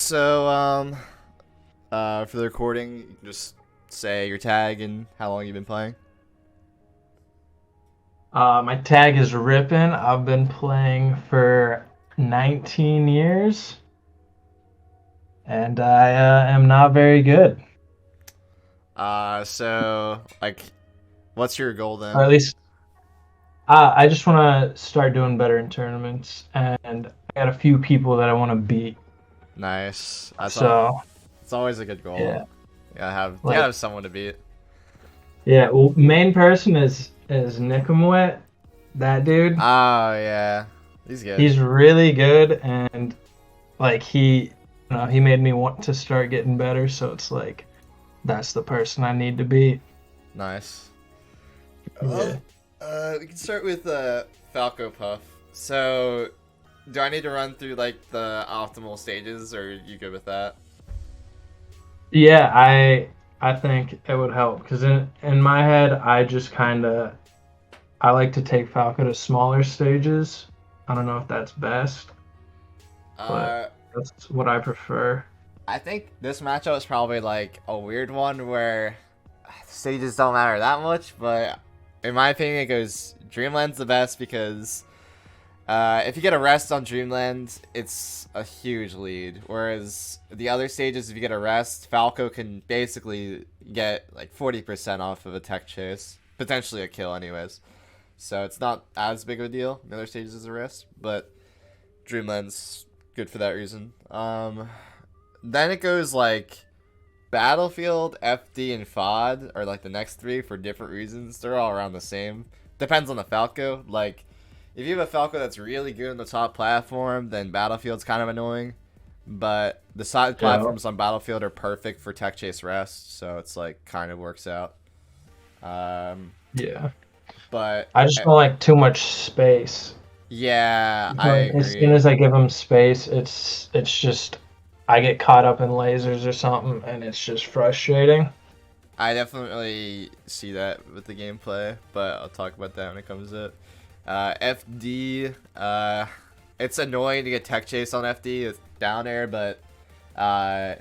For the recording, you can just say your tag and how long you've been playing. My tag is Rippin'. I've been playing for 19 years, and I am not very good. Like, what's your goal Or at then? least I just want to start doing better in tournaments, and I got a few people that I want to beat. Nice. So It's always a good goal. yeah, You gotta like have someone to beat. yeah. Well, main person is Nikamwet. That dude, Oh yeah, he's good. he's really good, and like he made me want to start getting better. So it's like that's the person I need to beat. Nice. Yeah. Well, we can start with Falco Puff. So, do I need to run through like the optimal stages, or are you good with that? Yeah, I think it would help because in my head I just kind of I like to take Falco to smaller stages. I don't know if that's best, but Uh, that's what I prefer. I think this matchup is probably like a weird one where stages don't matter that much, but in my opinion, it goes Dreamland's the best because if you get a rest on Dreamland, it's a huge lead. Whereas the other stages, if you get a rest, Falco can basically get like 40% off of a tech chase, potentially a kill, anyways. So it's not as big of a deal. The other stages is a rest, but Dreamland's good for that reason. Then it goes like Battlefield, FD, and FOD are like the next three for different reasons. They're all around the same. Depends on the Falco. Like, if you have a Falco that's really good on the top platform, then Battlefield's kind of annoying. But the side Yeah, platforms on Battlefield are perfect for tech chase rest, so it's like kind of works out. Um, yeah. but I just don't like too much space. yeah, I Like as soon agree. as I give him space, it's just I get caught up in lasers or something, and it's just frustrating. I definitely see that with the gameplay, but I'll talk about that when it comes to it. FD, it's annoying to get tech chase on FD with down air, but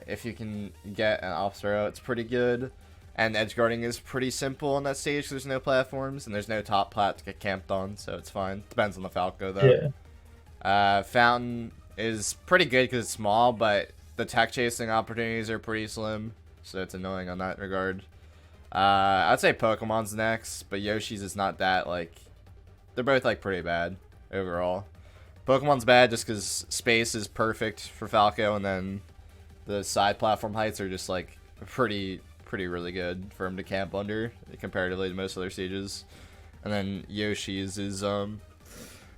if you can get an off throw, it's pretty good. And edge guarding is pretty simple on that stage 'cause there's no platforms and there's no top plat to get camped on, so it's fine. Depends on the Falco though. Yeah. Fountain is pretty good because it's small, but the tech chasing opportunities are pretty slim, so it's annoying on that regard. I'd say Pokemon's next, but Yoshi's is not that, like, they're both, like, pretty bad overall. Pokemon's bad just because space is perfect for Falco, and then the side platform heights are just, like, pretty really good for him to camp under, comparatively to most other stages. And then Yoshi's is,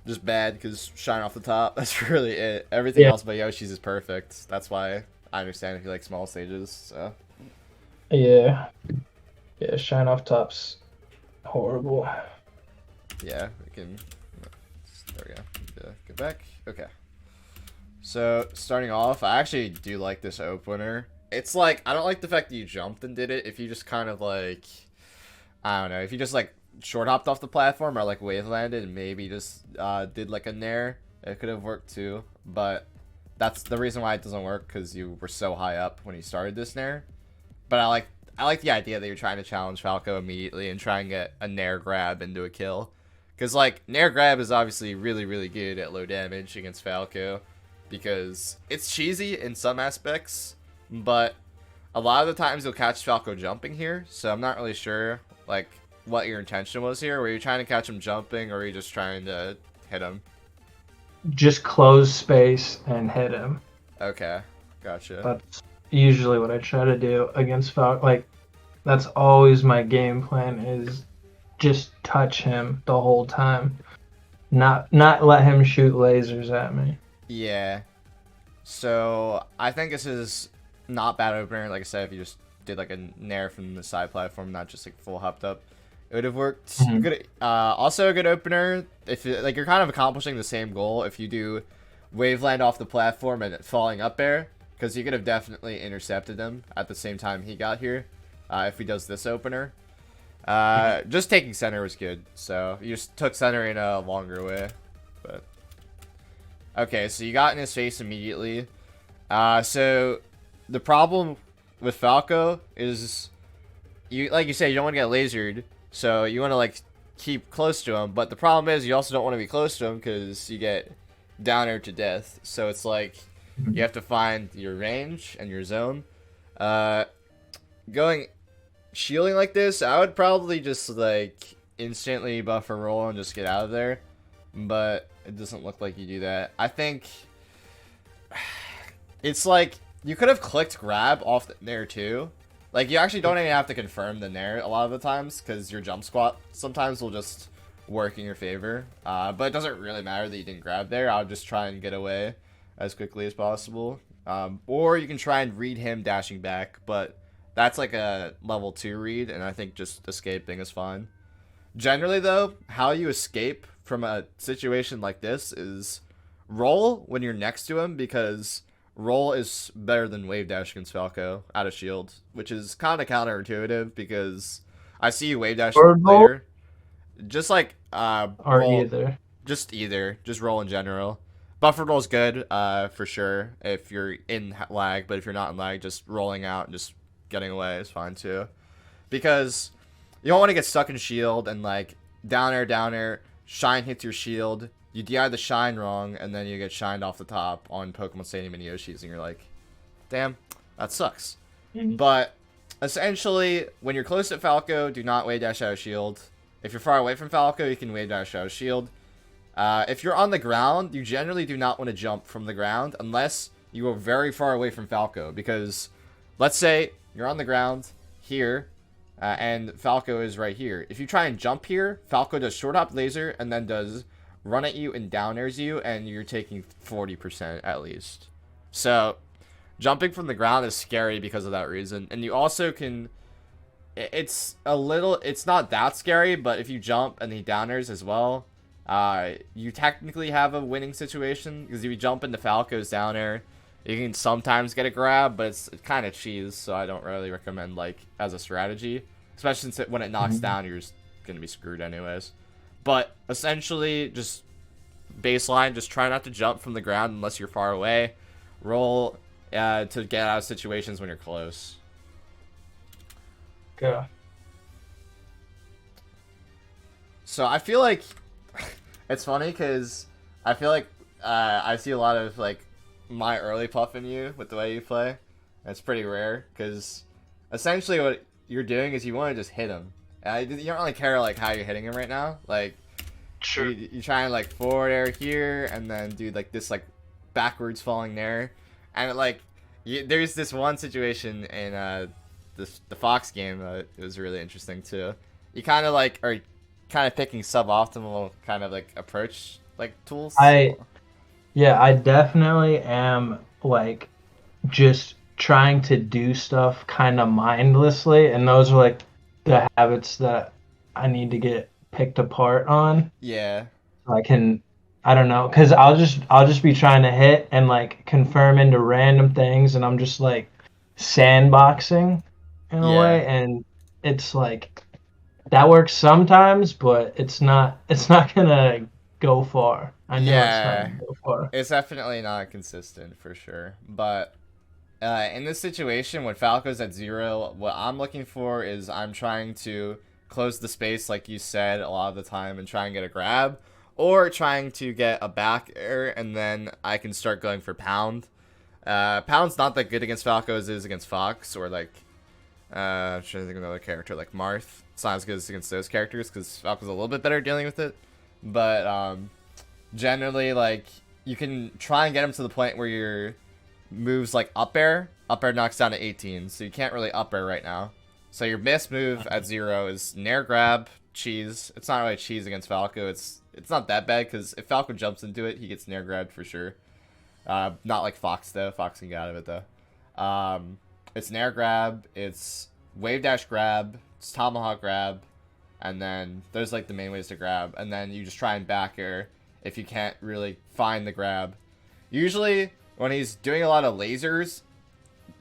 just bad because shine off the top. That's really it. Everything Yeah. else about Yoshi's is perfect. That's why I understand if you like small stages, so. Yeah. Yeah. Shine off tops. Horrible. Yeah, we can. There we go. Go back. Okay. So starting off, I actually do like this opener. It's like I don't like the fact that you jumped and did it. If you just kind of like, I don't know, if you just like short hopped off the platform or like wave landed and maybe just did like a nair, it could have worked too. But that's the reason why it doesn't work because you were so high up when you started this nair. But I like the idea that you're trying to challenge Falco immediately and try and get a nair grab into a kill. Because, like, nair grab is obviously really, really good at low damage against Falco. Because it's cheesy in some aspects, but a lot of the times you'll catch Falco jumping here. So I'm not really sure, like, what your intention was here. Were you trying to catch him jumping or were you just trying to hit him? Just close space and hit him. Okay, gotcha. That's usually what I try to do against Falco. Like that's always my game plan is just touch him the whole time. Not let him shoot lasers at me. Yeah. So I think this is not bad opener. Like I said, if you just did like a nair from the side platform, not just like full hopped up, it would have worked. Mhm. Good. Also a good opener if like you're kind of accomplishing the same goal if you do waveland off the platform and falling up air, because you could have definitely intercepted him at the same time he got here. If he does this opener, just taking center was good. So you just took center in a longer way, but okay. So you got in his face immediately. So the problem with Falco is like you said, you don't want to get lasered, so you want to like keep close to him. But the problem is you also don't want to be close to him because you get downer to death. So it's like you have to find your range and your zone. Going shielding like this, I would probably just like instantly buff a roll and just get out of there. But it doesn't look like you do that. I think it's like you could have clicked grab off the nair too. Like you actually don't even have to confirm the nair a lot of the times because your jump squat sometimes will just work in your favor. But it doesn't really matter that you didn't grab there. I'll just try and get away as quickly as possible. Or you can try and read him dashing back, but that's like a level 2 read, and I think just escaping is fine. Generally though, how you escape from a situation like this is roll when you're next to him, because roll is better than wave dash against Falco out of shield, which is kind of counterintuitive because I see you wave dash later. Just like or roll, either. Just roll in general. Buffer roll is good for sure if you're in lag, but if you're not in lag, just rolling out and just getting away is fine too, because you don't want to get stuck in shield and like down air, shine hits your shield, you DI the shine wrong, and then you get shined off the top on Pokemon Stadium and Yoshi's, and you're like, damn, that sucks. But essentially, when you're close to Falco, do not wave dash out of shield. If you're far away from Falco, you can wave dash out of shield. If you're on the ground, you generally do not want to jump from the ground unless you are very far away from Falco, because let's say you're on the ground here, and Falco is right here. If you try and jump here, Falco does short hop laser and then does run at you and down airs you, and you're taking 40% at least. So jumping from the ground is scary because of that reason. And you also can, it's not that scary, but if you jump and he down airs as well, you technically have a winning situation, because if you jump into Falco's down air, you can sometimes get a grab, but it's kind of cheese, so I don't really recommend like as a strategy, especially since when it knocks down, you're just gonna be screwed anyways. But essentially, just baseline, just try not to jump from the ground unless you're far away. Roll to get out of situations when you're close. Yeah. So I feel like it's funny because I feel like I see a lot of like my early puff in you with the way you play. It's pretty rare because essentially what you're doing is you want to just hit him. You don't really care like how you're hitting him right now. Like, sure, you try and like forward air here and then do like this like backwards falling there, and like there's this one situation in the Fox game that was really interesting too. You kind of like are kind of picking suboptimal kind of like approach like tools. I definitely am like just trying to do stuff kind of mindlessly, and those are like the habits that I need to get picked apart on. Yeah. I don't know, because I'll just be trying to hit and like confirm into random things, and I'm just like sandboxing in a way, and it's like that works sometimes, but it's not gonna go far. I know it's not gonna go far. It's definitely not consistent for sure. But in this situation, when Falco's at 0, what I'm looking for is I'm trying to close the space like you said a lot of the time and try and get a grab, or trying to get a back air, and then I can start going for pound. Pound's not that good against Falco as it is against Fox, or like I'm trying to think of another character like Marth. It's not as good as against those characters because Falco's a little bit better dealing with it. But generally, like, you can try and get him to the point where your moves like up air knocks down to 18, so you can't really up air right now. So your best move at 0 is nair grab, cheese. It's not really cheese against Falco. It's not that bad because if Falco jumps into it, he gets nair grabbed for sure. Not like Fox though. Fox can get out of it though. It's nair grab, it's wave dash grab, it's tomahawk grab, and then there's like the main ways to grab, and then you just try and back air if you can't really find the grab. Usually when he's doing a lot of lasers,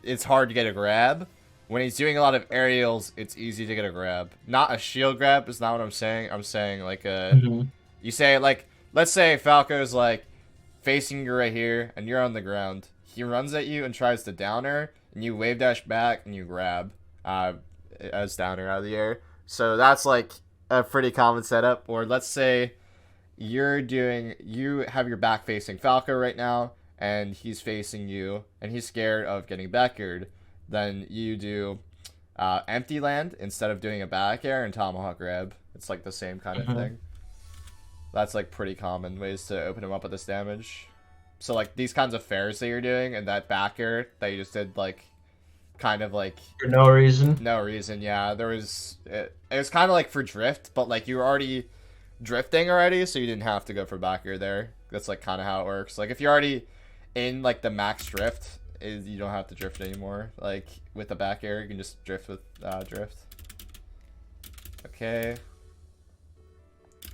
it's hard to get a grab. When he's doing a lot of aerials, it's easy to get a grab. Not a shield grab is not what I'm saying. I'm saying like you say like, let's say Falco's like facing you right here and you're on the ground. he runs at you and tries to downer, and you wave dash back and you grab as downer out of the air. So that's like a pretty common setup. Or let's say you have your back facing Falco right now, and he's facing you, and he's scared of getting backered. Then you do empty land instead of doing a back air and tomahawk grab. It's like the same kind of thing. That's like pretty common ways to open him up with this damage. So like these kinds of fairs that you're doing and that back air that you just did, like kind of like For no reason. no reason. Yeah, there was it was kind of like for drift, but like you were already drifting already, so you didn't have to go for back air there. That's like kind of how it works. Like if you're already in like the max drift, you don't have to drift anymore. Like with the back air, you can just drift with drift. Okay.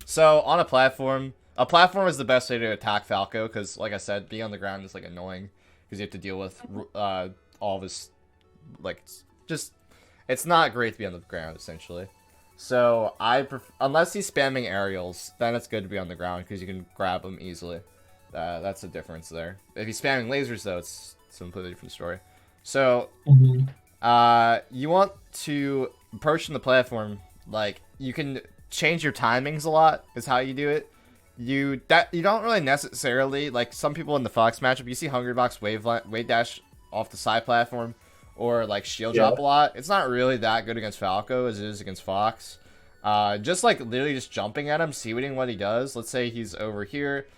So on a platform is the best way to attack Falco because, like I said, being on the ground is like annoying because you have to deal with all of his like just it's not great to be on the ground essentially. So unless he's spamming aerials, then it's good to be on the ground because you can grab him easily. That's the difference there. If he's spamming lasers though, it's a completely different story. So you want to approach the platform like you can change your timings a lot is how you do it. You don't really necessarily like some people in the Fox matchup. You see Hungrybox wave dash off the side platform or like shield drop a lot. It's not really that good against Falco as it is against Fox. Just like literally just jumping at him, seeing what he does. Let's say he's over here.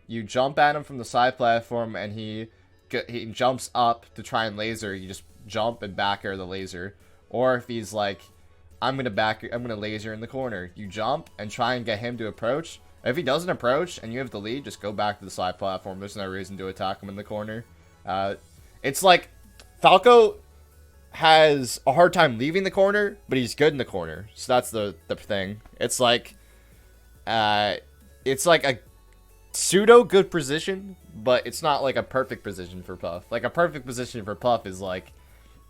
You jump at him from the side platform and he jumps up to try and laser. You just jump and back air the laser. Or if he's like, I'm gonna laser in the corner. You jump and try and get him to approach. If he doesn't approach and you have the lead, just go back to the side platform. There's no reason to attack him in the corner. It's like Falco has a hard time leaving the corner, but he's good in the corner. So that's the thing. It's like a pseudo good position, but it's not like a perfect position for Puff. Like a perfect position for Puff is like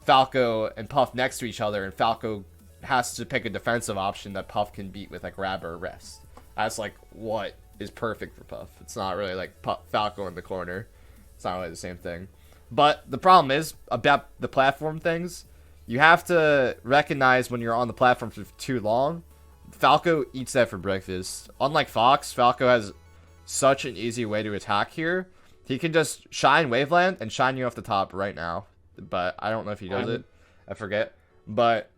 Falco and Puff next to each other, and Falco has to pick a defensive option that Puff can beat with a grab or a rest. That's like what is perfect for Puff. It's not really like Falco in the corner. It's not really the same thing. But the problem is about the platform things. You have to recognize when you're on the platform for too long. Falco eats that for breakfast. Unlike Fox, Falco has such an easy way to attack here. He can just shine Waveland and shine you off the top right now. But I don't know if he does it. I forget. But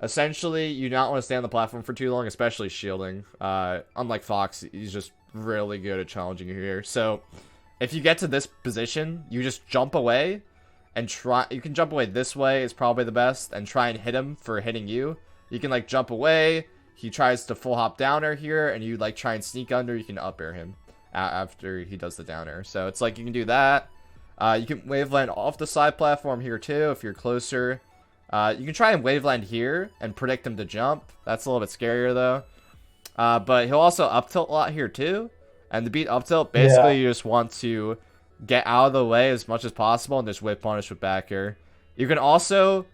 essentially, you do not want to stay on the platform for too long, especially shielding. Unlike Fox, he's just really good at challenging you here. So if you get to this position, you just jump away and try. You can jump away this way is probably the best, and try and hit him for hitting you. You can like jump away. He tries to full hop downer here, and you like try and sneak under. You can up air him after he does the downer. So it's like you can do that. You can waveland off the side platform here too if you're closer. You can try and waveland here and predict him to jump. That's a little bit scarier though. But he'll also up tilt a lot here too. And to beat up tilt, basically you just want to get out of the way as much as possible and just whip punish with back air. You can also,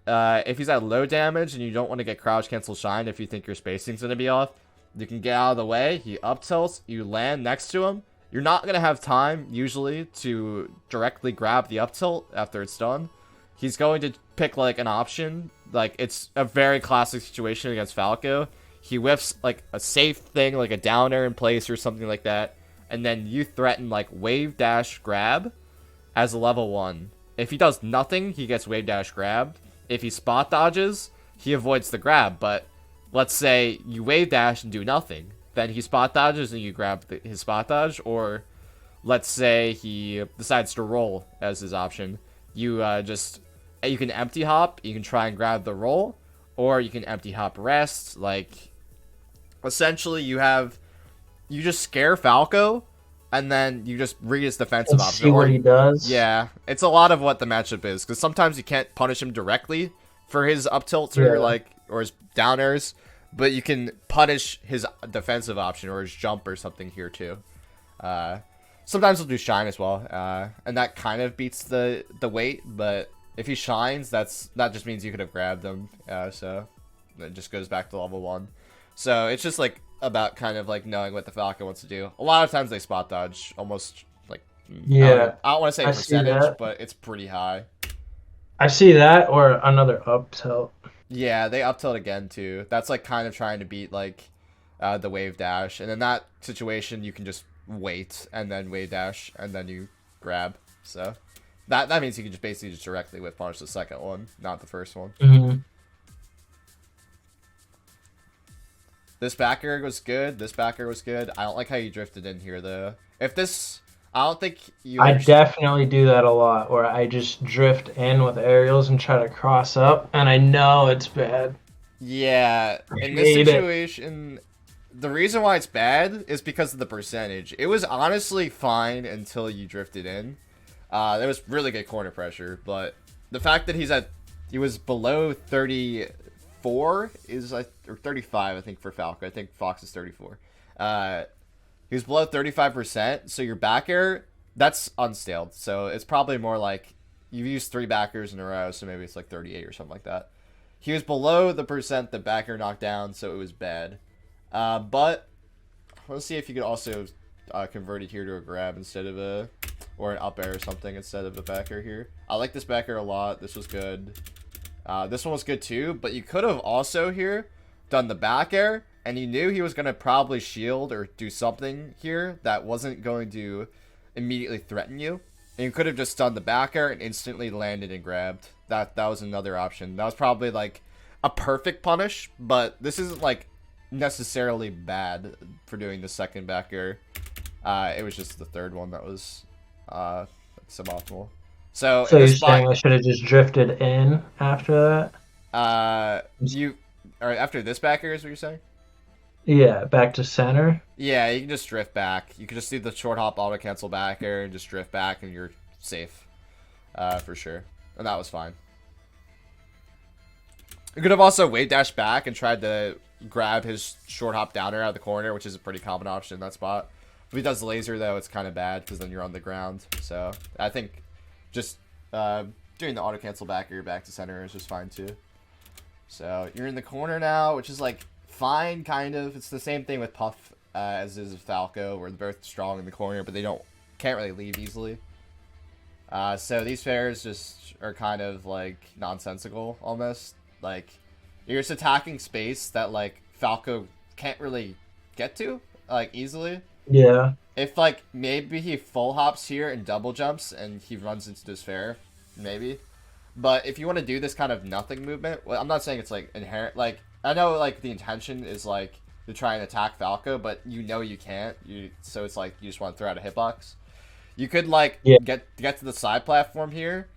if he's at low damage and you don't want to get crouch cancel shine if you think your spacing's going to be off, you can get out of the way. He up tilts, you land next to him. You're not going to have time usually to directly grab the up tilt after it's done. He's going to pick like an option. Like it's a very classic situation against Falco. He whiffs like a safe thing, like a downer in place or something like that. And then you threaten like wave dash grab as a level 1. If he does nothing, he gets wave dash grabbed. If he spot dodges, he avoids the grab. But let's say you wave dash and do nothing. Then he spot dodges and you grab his spot dodge. Or let's say he decides to roll as his option. You can empty hop. You can try and grab the roll. Or you can empty hop rest. Like, essentially you just scare Falco. And then you just read his defensive option. See what he does. Yeah. It's a lot of what the matchup is. Because sometimes you can't punish him directly for his up tilts or his downers. But you can punish his defensive option or his jump or something here too. Sometimes he'll do shine as well. And that kind of beats the weight. But if he shines, that just means you could have grabbed him. So it just goes back to level 1. So it's just like about kind of like knowing what the Falcon wants to do. A lot of times they spot dodge almost like Yeah, I don't want to say I see percentage, that. but it's pretty high. I see that or another up tilt. Yeah, they up tilt again too. That's like kind of trying to beat like the wave dash, and in that situation you can just wait and then wave dash and then you grab. So that means you can just basically just directly whip punish the second one, not the first one. Mm-hmm. This backer was good. This backer was good. I don't like how you drifted in here though. If this, I don't think you I understand. definitely do that a lot, where I just drift in with aerials and try to cross up, and I know it's bad. Yeah, I in this hate it. situation, the reason why it's bad is because of the percentage. It was honestly fine until you drifted in. There was really good corner pressure, but the fact that he was below 34 or 35, I think, for Falco. I think Fox is 34. He was below 35%, so your back air, that's unstaled. So it's probably more like you've used 3 backers in a row, so maybe it's like 38 or something like that. He was below the percent the backer knocked down, so it was bad. But let's see if you could also convert it here to a grab instead of or an up air or something instead of a backer here. I like this backer a lot. This was good. This one was good too, but you could have also here done the back air, and you knew he was going to probably shield or do something here that wasn't going to immediately threaten you. And you could have just done the back air and instantly landed and grabbed. That was another option. That was probably like a perfect punish, but this isn't like necessarily bad for doing the second back air. It was just the third one that was suboptimal. So So in you're this spot, saying I should have just drifted in after you or after this back air is what you're saying? that? Yeah, back to center. Yeah, you can just drift back. You can just do the short hop auto cancel back air and just drift back, and you're safe, for sure. And that was fine. You could have also wave dashed back and tried to grab his short hop down air out of the corner, which is a pretty common option in that spot. If he does laser though, it's kind of bad because then you're on the ground. So I think just doing the auto cancel back air back to center is just fine too. So you're in the corner now, which is like fine, kind of. It's the same thing with Puff as is with Falco, where they're both strong in the corner, but they can't really leave easily. So these fairs just are kind of like nonsensical almost. Like you're just attacking space that like Falco can't really get to like easily. Yeah. If like maybe he full hops here and double jumps and he runs into this fair, maybe. But if you want to do this kind of nothing movement, well, I'm not saying it's like inherent. Like I know like the intention is like to try and attack Falco, but you know you can't. So it's like you just want to throw out a hitbox. You could like Yeah. get to the side platform here.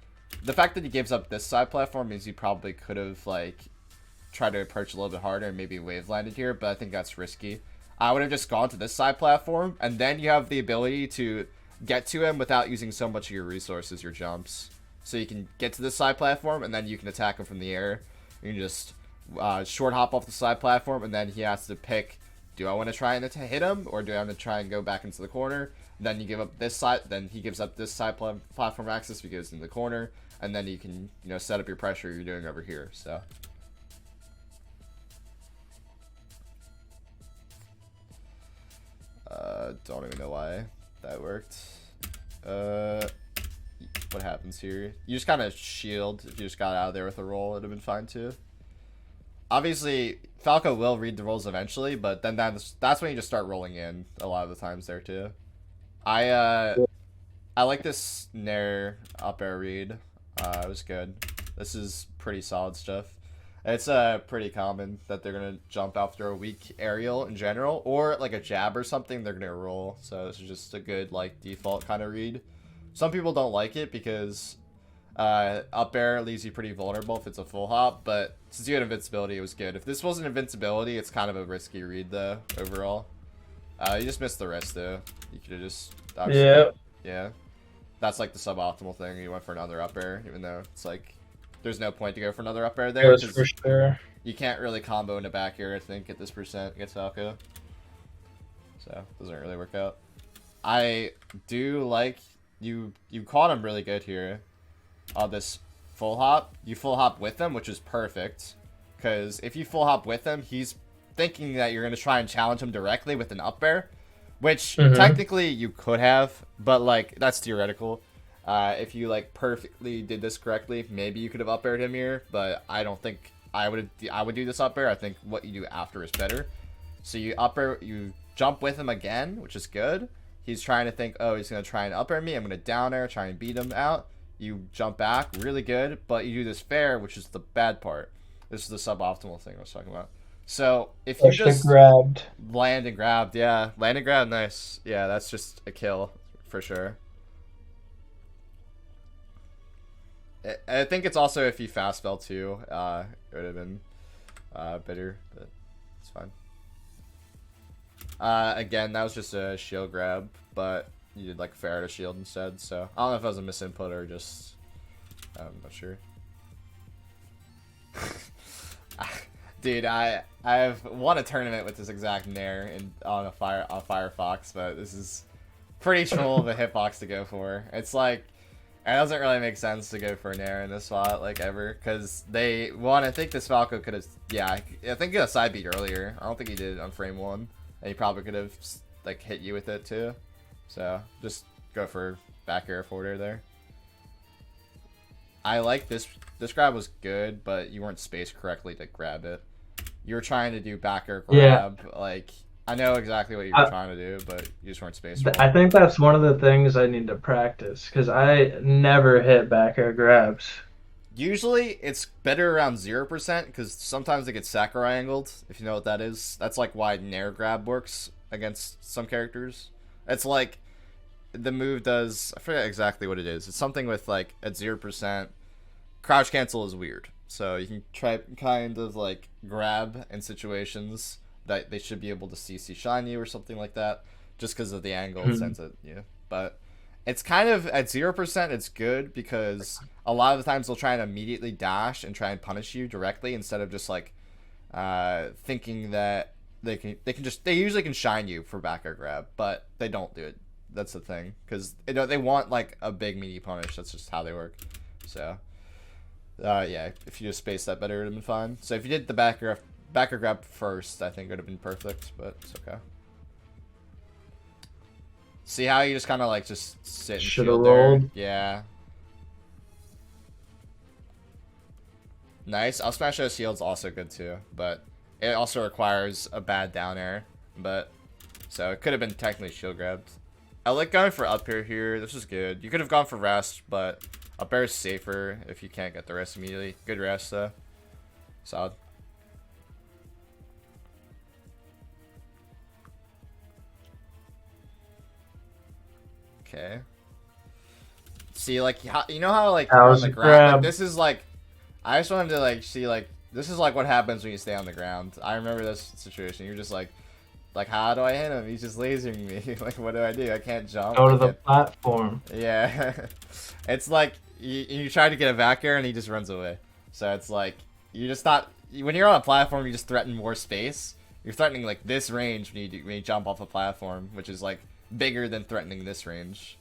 The fact that he gives up this side platform means he probably could have like tried to approach a little bit harder and maybe wave landed here, but I think that's risky. I would have just gone to this side platform, and then you have the ability to get to him without using so much of your resources, your jumps. So you can get to this side platform, and then you can attack him from the air. You can just short hop off the side platform, and then he has to pick, do I want to try and hit him, or do I want to try and go back into the corner? Then you give up this side, then he gives up this side platform access because in the corner, and then you can set up your pressure you're doing over here. So don't even know why that worked. What happens here? You just kind of shield. If you just got out of there with a roll, it'd have been fine too. Obviously, Falco will read the rolls eventually, but then that's when you just start rolling in a lot of the times there too. I like this Nair up air read. It was good. This is pretty solid stuff. It's pretty common that they're gonna jump after a weak aerial in general, or like a jab or something. They're gonna roll. So this is just a good like default kind of read. Some people don't like it because up air leaves you pretty vulnerable if it's a full hop, but since you had invincibility, it was good. If this wasn't invincibility, it's kind of a risky read though overall. You just missed the rest though. You could have just yeah. That's like the suboptimal thing. You went for another up air, even though it's like there's no point to go for another up air there For sure. you can't really combo into back air, I think, at this percent against Falco. So doesn't really work out. I do like you caught him really good here. This full hop. You full hop with him, which is perfect. Because if you full hop with him, he's thinking that you're going to try and challenge him directly with an up air. which Mm-hmm. technically you could have, but like that's theoretical. If you like perfectly did this correctly, maybe you could have up aired him here, but I don't think I would do this up air. I think what you do after is better. So you up air, you jump with him again, which is good. He's trying to think, oh, he's gonna try and up air me. I'm gonna down air, try and beat him out. You jump back, really good, but you do this fair, which is the bad part. This is the suboptimal thing I was talking about. So if you Push the just grabbed. land and grabbed, yeah, land and grab, nice, yeah, that's just a kill for sure. I think it's also if you fast fell too, it would have been better, but it's fine. Again, that was just a shield grab, but you did like fair to shield instead, so I don't know if that was a misinput or just, I'm not sure. Dude, I've won a tournament with this exact nair on Firefox, but this is pretty troll of a hitbox to go for. It's like it doesn't really make sense to go for an nair in this spot like ever, because I think this Falco could have, yeah, I think he got a side beat earlier. I don't think he did on frame 1, and he probably could have like hit you with it too. So just go for back air forward air there. I like this grab was good, but you weren't spaced correctly to grab it. You were trying to do back air grab, yeah. Like I know exactly what you were trying to do, but you just weren't spaced well. I think that's one of the things I need to practice, because I never hit back air grabs. Usually it's better around 0%, because sometimes they get Sakurai angled, if you know what that is. That's like why nair grab works against some characters. It's like the move does, I forget exactly what it is. It's something with like at 0%. Crouch cancel is weird. So you can try kind of like grab in situations that they should be able to CC shine you or something like that, just because of the angle it sends at you. But it's kind of at 0%. It's good because a lot of the times they'll try and immediately dash and try and punish you directly instead of just like thinking that they usually can shine you for back air grab, but they don't do it. That's the thing, because they want like a big meaty punish. That's just how they work. So yeah, if you just space that better, it would have been fine. So if you did the backer grab first, I think it would have been perfect, but it's okay. See how you just kind of like just sit and shield there? Yeah. Nice. I'll smash those shields also good too, but it also requires a bad down air. But so it could have been technically shield grabbed. I like going for up air here. This is good. You could have gone for rest, but up air is safer if you can't get the rest immediately. Good rest though. Solid. Okay. See, like, you know how like you're on the ground. Like, this is like, I just wanted to like see like this is like what happens when you stay on the ground. I remember this situation. You're just like how do I hit him? He's just lasering me. Like, what do? I can't jump. Go to the platform. Yeah. It's like you try to get a back air and he just runs away. So it's like you just not when you're on a platform, you just threaten more space. You're threatening like this range when you jump off a platform, which is like bigger than threatening this range.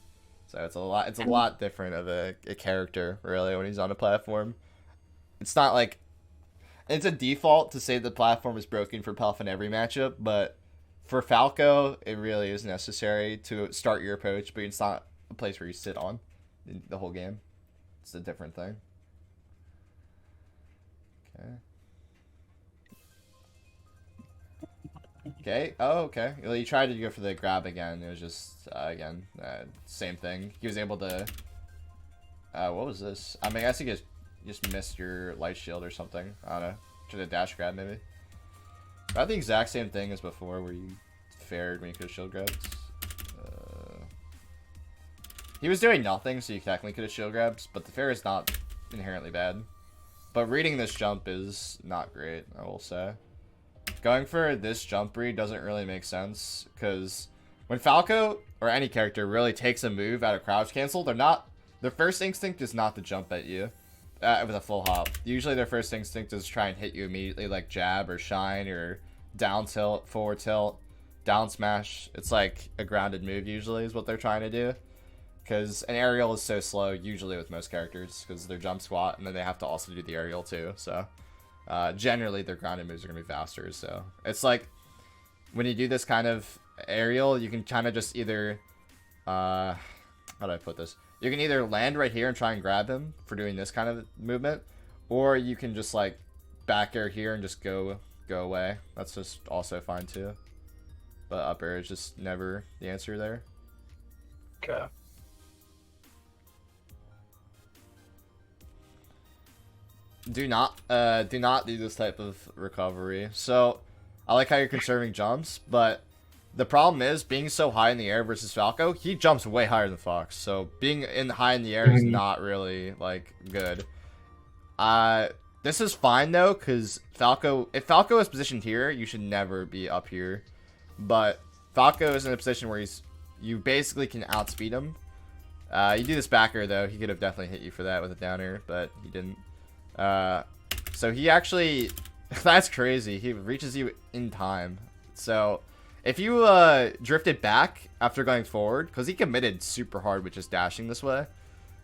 So it's a lot different of a character really when he's on a platform. It's not like it's a default to say the platform is broken for Pelf in every matchup, but for Falco, it really is necessary to start your approach, but it's not a place where you sit on the whole game. It's a different thing. Okay. Okay. Oh, okay. Well, you tried to go for the grab again. It was just, again, same thing. He was able to... what was this? I mean, I guess he just missed your light shield or something. I don't know. Should have dash grab, maybe. About the exact same thing as before, where you fared when you could have shield grabbed. He was doing nothing, so you technically could have shield grabs, but the fair is not inherently bad. But reading this jump is not great, I will say. Going for this jump read doesn't really make sense, because when Falco, or any character, really takes a move out of crouch cancel, their first instinct is not to jump at you with a full hop. Usually their first instinct is to try and hit you immediately, like jab or shine or down tilt, forward tilt, down smash. It's like a grounded move usually is what they're trying to do. Because an aerial is so slow usually with most characters because they're jump squat and then they have to also do the aerial too. So generally their grounded moves are going to be faster. So it's like when you do this kind of aerial, you can kind of just either, how do I put this? You can either land right here and try and grab him for doing this kind of movement, or you can just like back air here and just go away. That's just also fine too. But up air is just never the answer there. Okay. Do not do this type of recovery. So I like how you're conserving jumps, but the problem is being so high in the air versus Falco, he jumps way higher than Fox. So being high in the air is not really like good. This is fine though, because if Falco is positioned here, you should never be up here. But Falco is in a position where you basically can outspeed him. You do this backer though, he could have definitely hit you for that with a downer, but he didn't. So he actually, that's crazy. He reaches you in time. So if you drifted back after going forward, because he committed super hard with just dashing this way,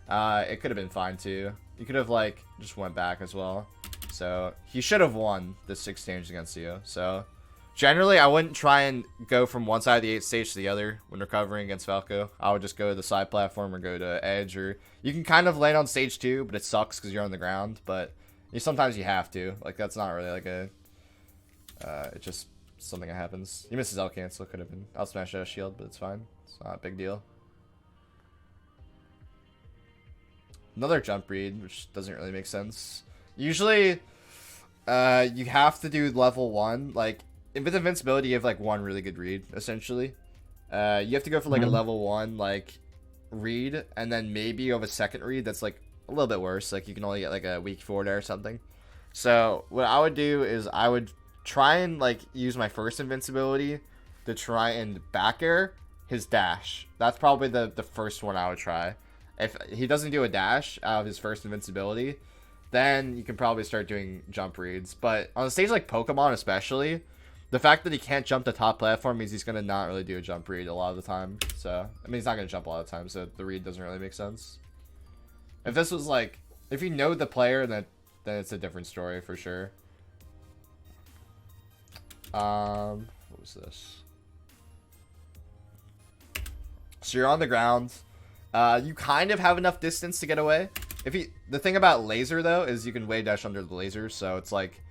it could have been fine too. You could have like just went back as well. So he should have won this exchange against you. So generally, I wouldn't try and go from one side of the 8th stage to the other when recovering against Falco. I would just go to the side platform or go to edge, or you can kind of land on stage 2, but it sucks because you're on the ground. But sometimes you have to. Like, that's not really like a... it's just something that happens. You missed his L cancel. Could have been. I'll smash out a shield, but it's fine. It's not a big deal. Another jump read, which doesn't really make sense. Usually, you have to do level 1. Like, with invincibility, you have like one really good read, essentially. You have to go for like a level 1 like read, and then maybe you have a second read that's like a little bit worse. Like you can only get like a weak forward air or something. So what I would do is I would try and like use my first invincibility to try and back air his dash. That's probably the first one I would try. If he doesn't do a dash out of his first invincibility, then you can probably start doing jump reads. But on a stage like Pokemon especially, the fact that he can't jump the top platform means he's going to not really do a jump read a lot of the time. So, I mean, he's not going to jump a lot of the time, so the read doesn't really make sense. If this was like, if you know the player, then it's a different story for sure. What was this? So you're on the ground. You kind of have enough distance to get away. The thing about laser though is you can wave dash under the laser, so it's like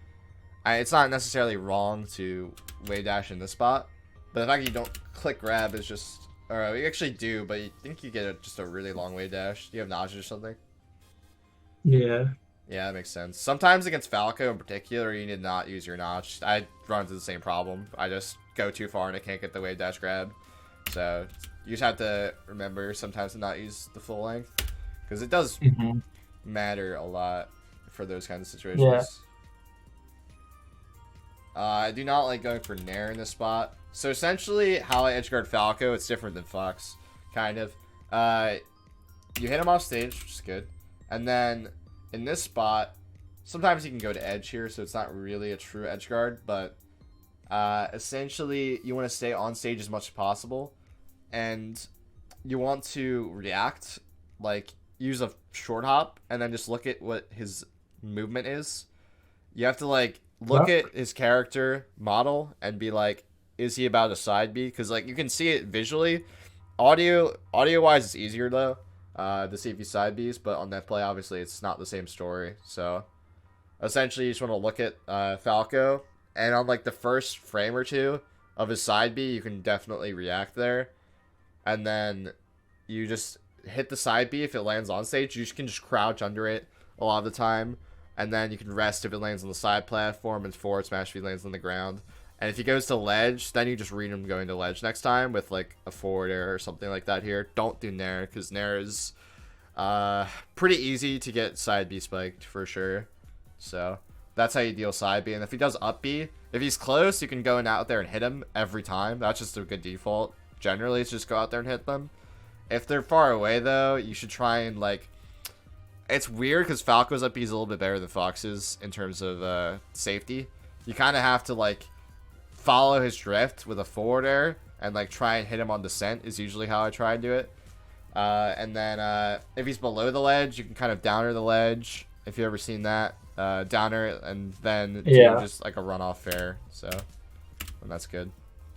it's not necessarily wrong to wave dash in this spot, but the fact that you don't click grab is just, or you actually do, but you think you get just a really long wave dash. Do you have nausea or something? Yeah. Yeah, that makes sense. Sometimes against Falco in particular, you need to not use your notch. I run into the same problem. I just go too far and I can't get the wave dash grab. So you just have to remember sometimes to not use the full length, because it does matter a lot for those kinds of situations. Yeah. I do not like going for Nair in this spot. So essentially, how I edgeguard Falco, it's different than Fox, kind of. You hit him off stage, which is good. And then in this spot, sometimes you can go to edge here, so it's not really a true edgeguard, but essentially you want to stay on stage as much as possible, and you want to react, like use a short hop, and then just look at what his movement is. You have to like look at his character model and be like, is he about to side B? Because like you can see it visually. Audio wise, it's easier though to see if he side Bs, but on net play, obviously, it's not the same story. So essentially, you just want to look at Falco, and on like the first frame or two of his side B, you can definitely react there, and then you just hit the side B if it lands on stage. You can just crouch under it a lot of the time, and then you can rest if it lands on the side platform, and forward smash if he lands on the ground. And if he goes to ledge, then you just read him going to ledge next time with like a forward air or something like that here. Don't do Nair, because Nair is pretty easy to get side B spiked for sure. So that's how you deal side B. And if he does up B, if he's close, you can go out there and hit him every time. That's just a good default. Generally, it's just go out there and hit them. If they're far away though, you should try and like... It's weird because Falco's up B is a little bit better than Fox's in terms of safety. You kind of have to like follow his drift with a forward air and like try and hit him on descent is usually how I try and do it. And then if he's below the ledge, you can kind of downer the ledge, if you've ever seen that. Downer and then do just like a runoff fair. So, and that's good.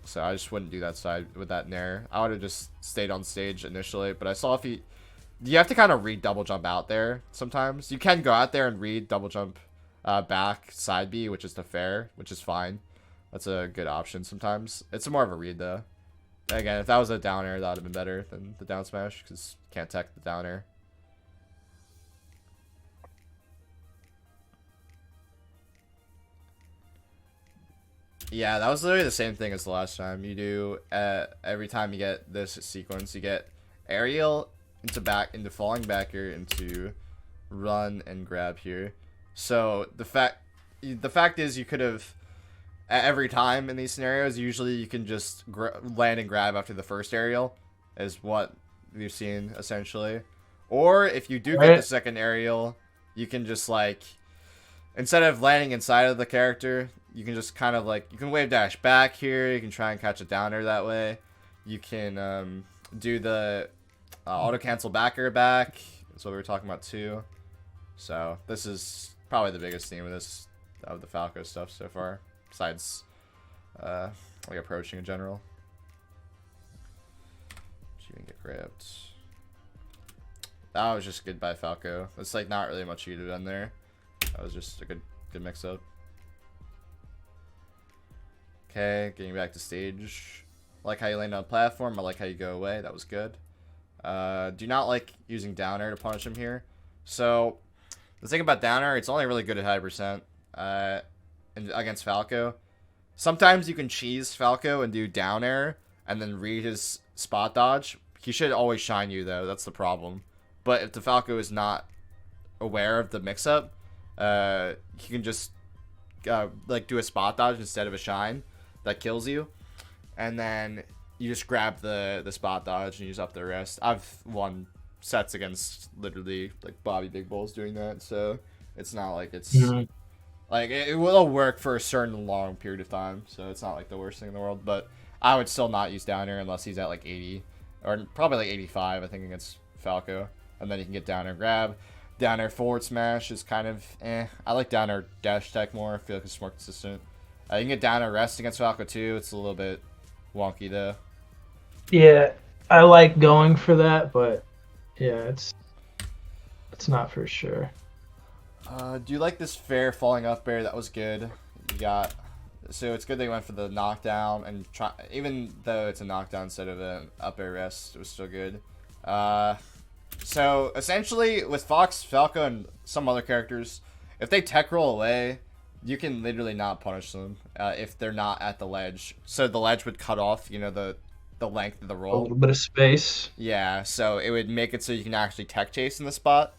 So I just wouldn't do that side with that nair. I would have just stayed on stage initially, but I saw if you have to kind of read double jump out there sometimes. You can go out there and read double jump back side B, which is the fair, which is fine. That's a good option sometimes. It's more of a read though. Again, if that was a down air, that would have been better than the down smash because you can't tech the down air. Yeah, that was literally the same thing as the last time. You do every time you get this sequence, you get aerial into falling back here into run and grab here. So the fact is you could have every time in these scenarios, usually you can just land and grab after the first aerial is what we've seen essentially. Or if you do get the second aerial, you can just like instead of landing inside of the character, you can just kind of like, you can wave dash back here. You can try and catch a downer that way. You can do the auto cancel back air back. That's what we were talking about too. So this is probably the biggest theme of the Falco stuff so far, besides like approaching in general. She didn't get grabbed. That was just good by Falco. It's like not really much you could have done there. That was just a good mix up. Okay, getting back to stage. I like how you land on a platform. I like how you go away. That was good. Do not like using down air to punish him here. So the thing about down air, it's only really good at high percent against Falco. Sometimes you can cheese Falco and do down air and then read his spot dodge. He should always shine you though. That's the problem. But if the Falco is not aware of the mix-up, he can just like do a spot dodge instead of a shine that kills you, and then you just grab the spot dodge and use up the rest. I've won sets against literally like Bobby Big Bulls doing that, so it's not like it's like it will work for a certain long period of time, so it's not like the worst thing in the world. But I would still not use down air unless he's at like 80 or probably like 85, I think, against Falco, and then you can get down air grab. Down air forward smash is kind of I like down air dash tech more. I feel like it's more consistent. You can get down air rest against Falco too. It's a little bit wonky though. Yeah, I like going for that, but yeah, it's not for sure. Do you like this fair falling up air? That was good. You got so it's good they went for the knockdown and even though it's a knockdown instead of an up air rest, it was still good. So essentially with Fox, Falco, and some other characters, if they tech roll away, you can literally not punish them if they're not at the ledge. So the ledge would cut off, you know, the length of the roll. A little bit of space. Yeah, so it would make it so you can actually tech chase in the spot,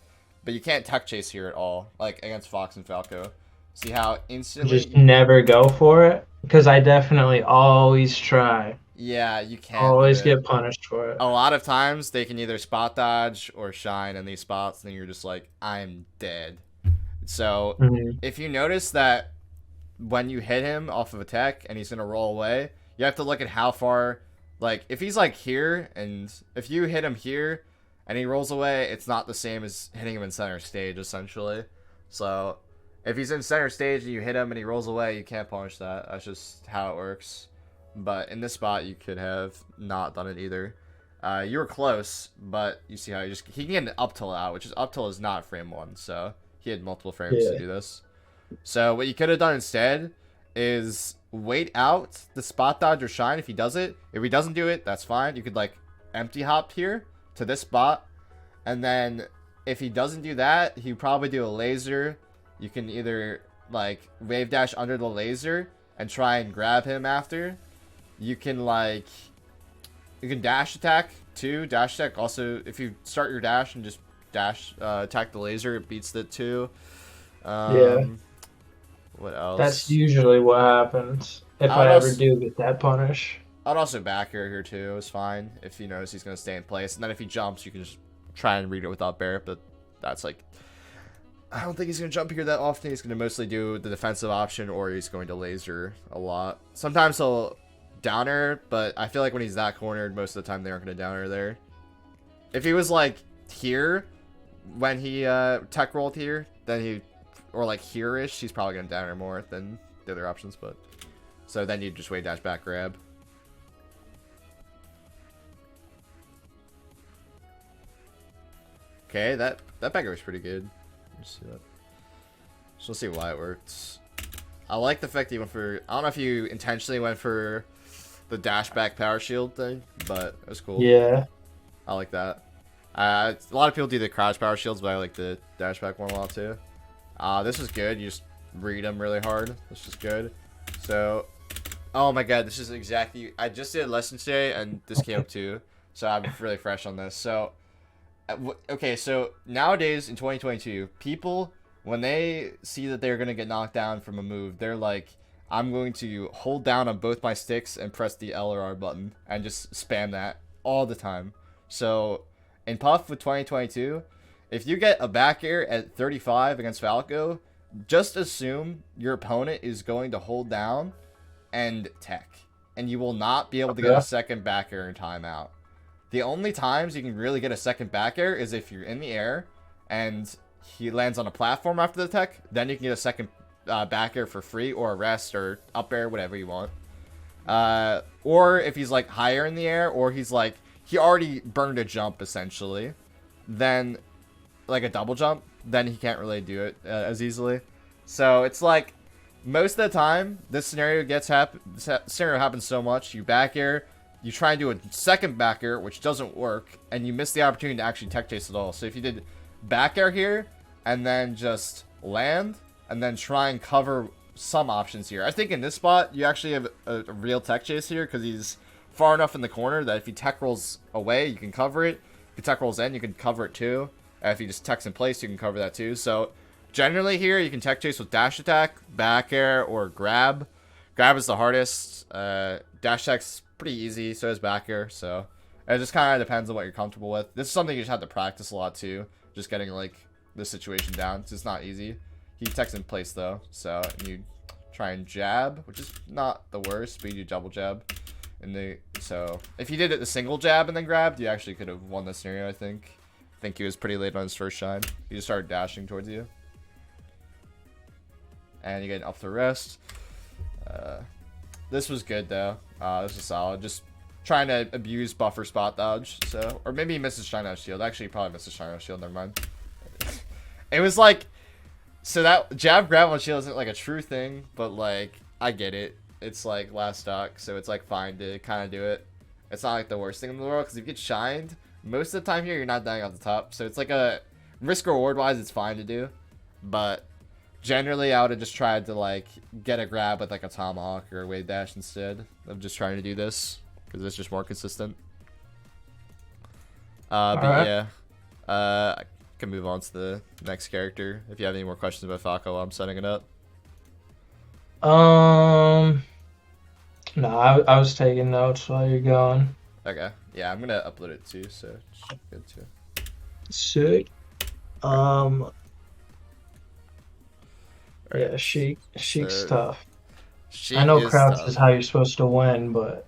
but you can't tech chase here at all, like against Fox and Falco. See how instantly... Just never go for it? Because I definitely always try. Yeah, you can't. Always get punished for it. A lot of times they can either spot dodge or shine in these spots, and you're just like, I'm dead. So if you notice that when you hit him off of a tech and he's gonna roll away, you have to look at how far. Like if he's like here, and if you hit him here and he rolls away, it's not the same as hitting him in center stage essentially. So if he's in center stage and you hit him and he rolls away, you can't punish that. That's just how it works. But in this spot, you could have not done it either. You were close, but you see how he can get an up tilt out, which is up tilt is not frame 1, so he had multiple frames to do this. So what you could have done instead is wait out the spot dodge or shine if he does it. If he doesn't do it, that's fine. You could like empty hop here to this spot, and then if he doesn't do that, he probably do a laser. You can either like wave dash under the laser and try and grab him after. You can dash attack too. Dash attack also, if you start your dash and just dash attack the laser, it beats it too. Yeah. What else? That's usually what happens if I ever do get that punish. I'd also back air here too. It's fine if you notice he's gonna stay in place, and then if he jumps, you can just try and read it without bear. But that's like, I don't think he's gonna jump here that often. He's gonna mostly do the defensive option, or he's going to laser a lot. Sometimes he'll down air, but I feel like when he's that cornered, most of the time they aren't gonna down air there. If he was like here when he tech rolled here, then or like here-ish, he's probably gonna down air more than the other options. But so then you just wave dash back grab. Okay, that backer was pretty good. Let's see that. So let's see why it worked. I like the fact that you went for... I don't know if you intentionally went for the dash back power shield thing, but it was cool. Yeah. I like that. A lot of people do the crouch power shields, but I like the dash back one a lot too. This is good. You just read them really hard. This is good. So, oh my god, this is exactly... I just did a lesson today, and this came up too. So I'm really fresh on this. So, okay, so nowadays in 2022, people, when they see that they're going to get knocked down from a move, they're like, I'm going to hold down on both my sticks and press the L or R button and just spam that all the time. So, in Puff with 2022, if you get a back air at 35 against Falco, just assume your opponent is going to hold down and tech. And you will not be able to get a second back air in timeout. The only times you can really get a second back air is if you're in the air and he lands on a platform after the tech. Then you can get a second back air for free, or a rest, or up air, whatever you want. Or if he's like higher in the air, or he's like, he already burned a jump essentially, then like a double jump, then he can't really do it as easily. So it's like most of the time this scenario happens so much. You back air, you try and do a second back air, which doesn't work, and you miss the opportunity to actually tech chase it all. So if you did back air here and then just land and then try and cover some options here, I think in this spot you actually have a real tech chase here because he's far enough in the corner that if he tech rolls away, you can cover it. If he tech rolls in, you can cover it too. If he just techs in place, you can cover that too. So generally here, you can tech chase with dash attack, back air, or grab. Grab is the hardest. Dash attack's pretty easy, so is back air. So it just kind of depends on what you're comfortable with. This is something you just have to practice a lot too. Just getting like this situation down. It's just not easy. He techs in place though, so you try and jab, which is not the worst, but you do double jab. So if you did it the single jab and then grabbed, you actually could have won this scenario, I think. I think he was pretty late on his first shine. He just started dashing towards you. And you get up the rest. This was good though. This is solid. Just trying to abuse buffer spot dodge. So, or maybe he misses shine out shield. Actually, he probably misses shine out shield. Never mind. It was like, so that jab grab on shield isn't like a true thing, but like I get it. It's like last stock, so it's like fine to kind of do it. It's not like the worst thing in the world because if you get shined, most of the time here you're not dying off the top. So it's like a risk reward wise, it's fine to do, but generally I would have just tried to like get a grab with like a tomahawk or a wave dash instead of just trying to do this because it's just more consistent. But yeah, I can move on to the next character if you have any more questions about Falco while I'm setting it up. No, I was taking notes while you're going. Okay. Yeah, I'm gonna upload it too, so it's good too. Sick. Yeah, Sheik's tough. Sheik I know crouch tough. is how you're supposed to win, but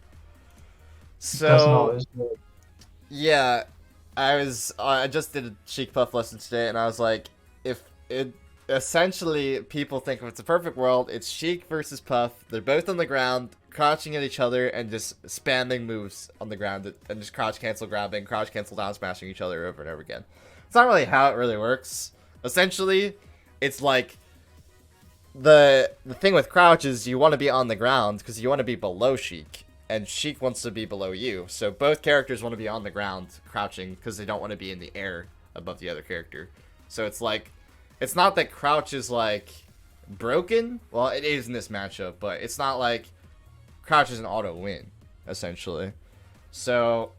it doesn't always work. Yeah, I just did a Sheik Puff lesson today, and I was like, if it essentially people think if it's a perfect world, it's Sheik versus Puff. They're both on the ground, crouching at each other, and just spamming moves on the ground, and just crouch cancel grabbing, crouch cancel down smashing each other over and over again. It's not really how it really works. Essentially, it's like the thing with crouch is you want to be on the ground because you want to be below Sheik, and Sheik wants to be below you. So both characters want to be on the ground crouching because they don't want to be in the air above the other character. So it's like, it's not that crouch is like broken. Well, it is in this matchup, but it's not like crouch is an auto win essentially. So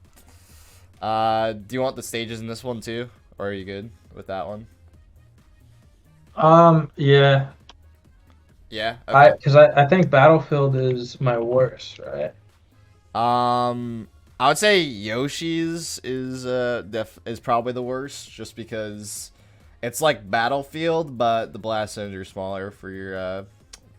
do you want the stages in this one too, or are you good with that one? Yeah. Yeah. Okay. Because I think Battlefield is my worst, right? I would say Yoshi's is probably the worst, just because it's like Battlefield, but the blast zones are smaller for your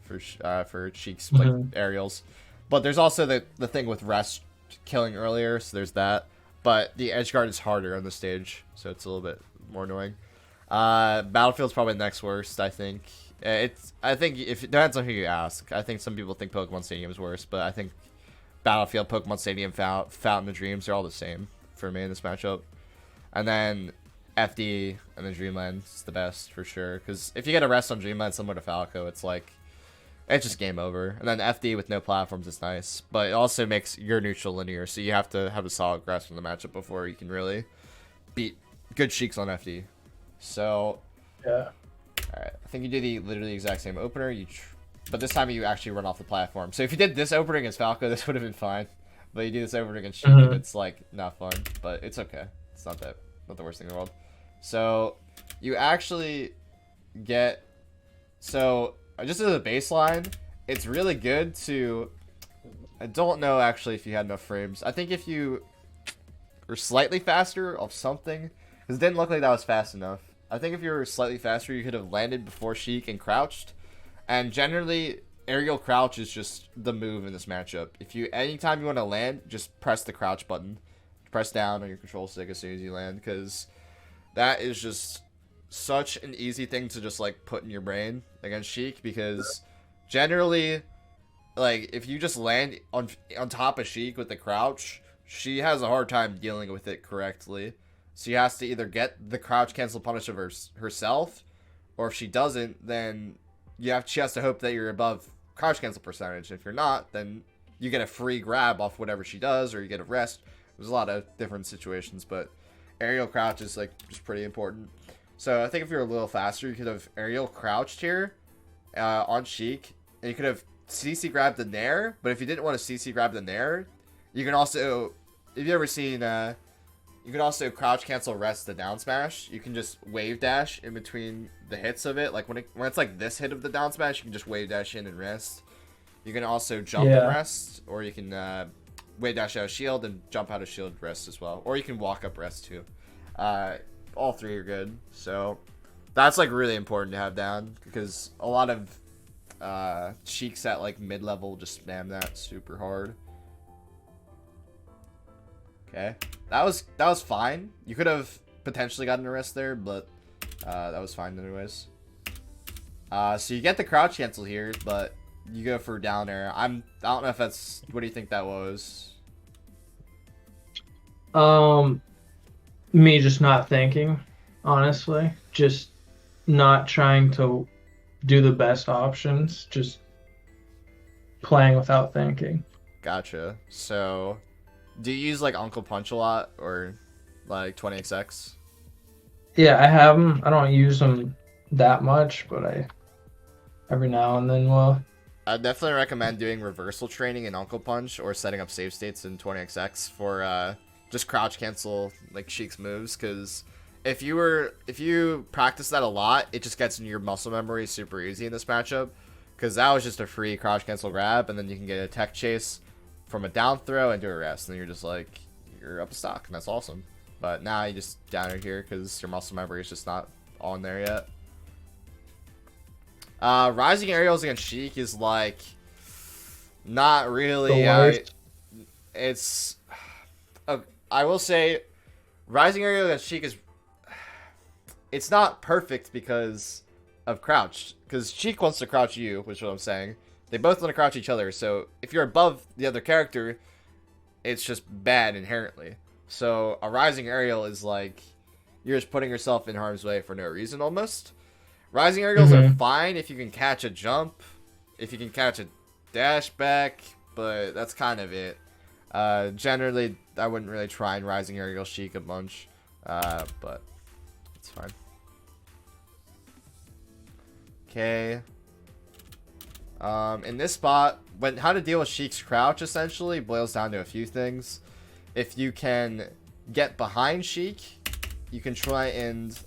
for Sheik's like aerials. But there's also the thing with rest killing earlier, so there's that. But the edge guard is harder on the stage, so it's a little bit more annoying. Battlefield's probably the next worst, I think. I think if it depends on who you ask. I think some people think Pokemon Stadium is worse, but I think Battlefield, Pokemon Stadium, Fountain of Dreams, they're all the same for me in this matchup. And then FD and then Dreamland is the best for sure. Because if you get a rest on Dreamland similar to Falco, it's like, it's just game over. And then FD with no platforms is nice, but it also makes your neutral linear, so you have to have a solid grasp on the matchup before you can really beat good Sheiks on FD. So, Yeah. alright, I think you do the literally exact same opener, but this time you actually run off the platform. So if you did this opener against Falco, this would have been fine. But you do this opener against Sheik, and it's like not fun, but it's okay. It's not the worst thing in the world. So you actually get, so just as a baseline, it's really good to, I don't know actually if you had enough frames. I think if you were slightly faster of something, because it didn't look like that was fast enough. I think if you were slightly faster, you could have landed before Sheik and crouched. And generally, aerial crouch is just the move in this matchup. Anytime you want to land, just press the crouch button. Press down on your control stick as soon as you land, because that is just such an easy thing to just like put in your brain against Sheik, because generally, like, if you just land on top of Sheik with the crouch, she has a hard time dealing with it correctly. So you has to either get the crouch cancel punish of herself, or if she doesn't, then she has to hope that you're above crouch cancel percentage. If you're not, then you get a free grab off whatever she does, or you get a rest. There's a lot of different situations, but aerial crouch is like just pretty important. So I think if you're a little faster, you could have aerial crouched here on Sheik, and you could have CC grabbed the Nair. But if you didn't want to CC grab the Nair, you can also, if you ever seen, you can also crouch cancel rest the down smash. You can just wave dash in between the hits of it. Like when it's like this hit of the down smash, you can just wave dash in and rest. You can also jump and rest, or you can wave dash out of shield and jump out of shield rest as well, or you can walk up rest too. All three are good, so that's like really important to have down, because a lot of Sheiks at like mid-level just spam that super hard. Okay, that was fine. You could have potentially gotten a rest there, but that was fine anyways. So you get the crouch cancel here, but you go for down air. I don't know if that's, what do you think that was? Me just not thinking, honestly. Just not trying to do the best options, just playing without thinking. Gotcha. So, do you use like Uncle Punch a lot, or like 20xx? Yeah, I have them. I don't use them that much, but I every now and then will. I definitely recommend doing reversal training in Uncle Punch, or setting up save states in 20xx for just crouch cancel like Sheik's moves, because if you practice that a lot, it just gets in your muscle memory super easy in this matchup, because that was just a free crouch cancel grab, and then you can get a tech chase from a down throw and do a rest, and then you're just like, you're up a stock, and that's awesome. But now you just down it here because your muscle memory is just not on there yet. Rising aerials against Sheik is like not really. I will say, rising aerial against Sheik is, it's not perfect because of crouch. Because Sheik wants to crouch you, which is what I'm saying. They both want to crouch each other. So if you're above the other character, it's just bad inherently. So a rising aerial is like, you're just putting yourself in harm's way for no reason almost. Rising aerials are fine if you can catch a jump, if you can catch a dash back, but that's kind of it. Generally, I wouldn't really try and rising aerial Sheik a bunch, but it's fine. Okay. In this spot, how to deal with Sheik's crouch essentially boils down to a few things. If you can get behind Sheik, you can try and,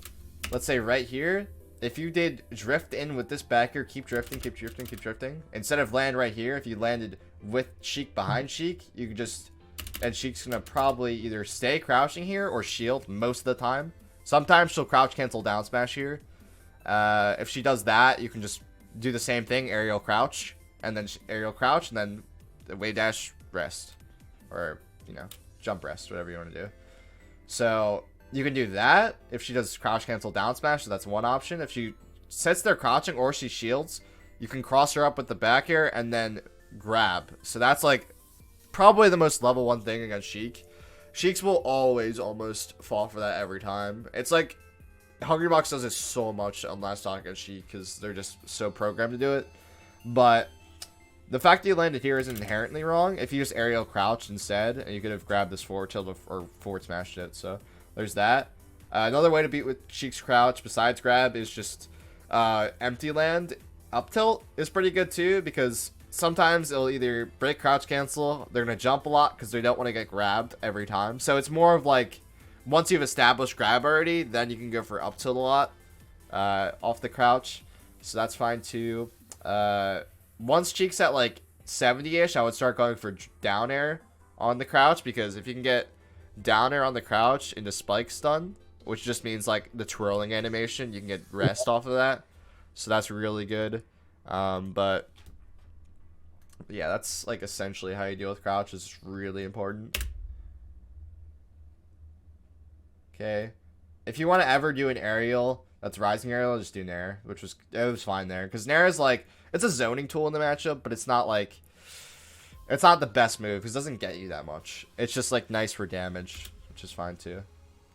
let's say right here, if you did drift in with this backer, keep drifting, keep drifting, keep drifting. Instead of land right here, if you landed with Sheik behind Sheik, you could just, and Sheik's gonna probably either stay crouching here or shield most of the time. Sometimes she'll crouch cancel down smash here. If she does that, you can just do the same thing, aerial crouch, and then aerial crouch, and then the wave dash rest, or, you know, jump rest, whatever you want to do. So you can do that if she does crouch cancel down smash, so that's one option. If she sits there crouching or she shields, you can cross her up with the back air and then grab. So that's like probably the most level 1 thing against Sheik. Sheiks will always almost fall for that every time. It's like Hungrybox does it so much on Last Talk and Sheik because they're just so programmed to do it. But the fact that you landed here isn't inherently wrong. If you just aerial crouched instead, and you could have grabbed this forward tilt or forward smashed it. So there's that. Another way to beat with Sheik's crouch besides grab is just empty land. Up tilt is pretty good too because sometimes it'll either break crouch cancel. They're going to jump a lot because they don't want to get grabbed every time. So it's more of like once you've established grab already, then you can go for up tilt a lot off the crouch. So that's fine too. Once Cheek's at like 70-ish, I would start going for down air on the crouch because if you can get down air on the crouch into spike stun, which just means like the twirling animation, you can get rest off of that. So that's really good. But yeah, that's like essentially how you deal with crouch is really important. Okay. If you want to ever do an aerial that's rising aerial, just do Nair, it was fine there. Because Nair is like, it's a zoning tool in the matchup, but it's not like, it's not the best move because it doesn't get you that much. It's just like nice for damage, which is fine too.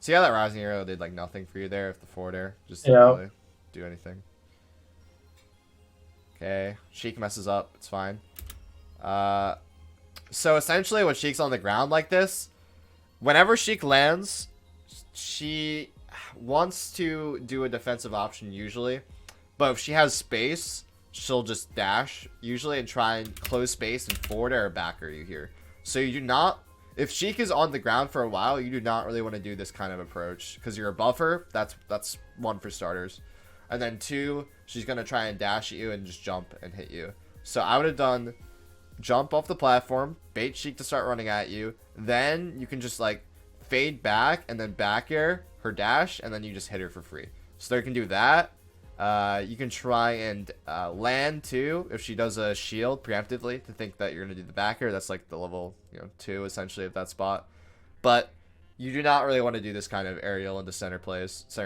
See how that rising aerial did like nothing for you there if the forward air just didn't really do anything. Okay, Sheik messes up. It's fine. So essentially when Sheik's on the ground like this, whenever Sheik lands, she wants to do a defensive option usually. But if she has space, she'll just dash usually and try and close space and forward air or back air you here. So you do not... If Sheik is on the ground for a while, you do not really want to do this kind of approach. Because you're a buffer. That's one for starters. And then two, she's going to try and dash at you and just jump and hit you. So I would have done jump off the platform, bait Sheik to start running at you. Then you can just like fade back and then back air her dash. And then you just hit her for free. So they can do that. You can try and land too if she does a shield preemptively to think that you're going to do the back air. That's like the level 2 essentially of that spot. But you do not really want to do this kind of aerial into center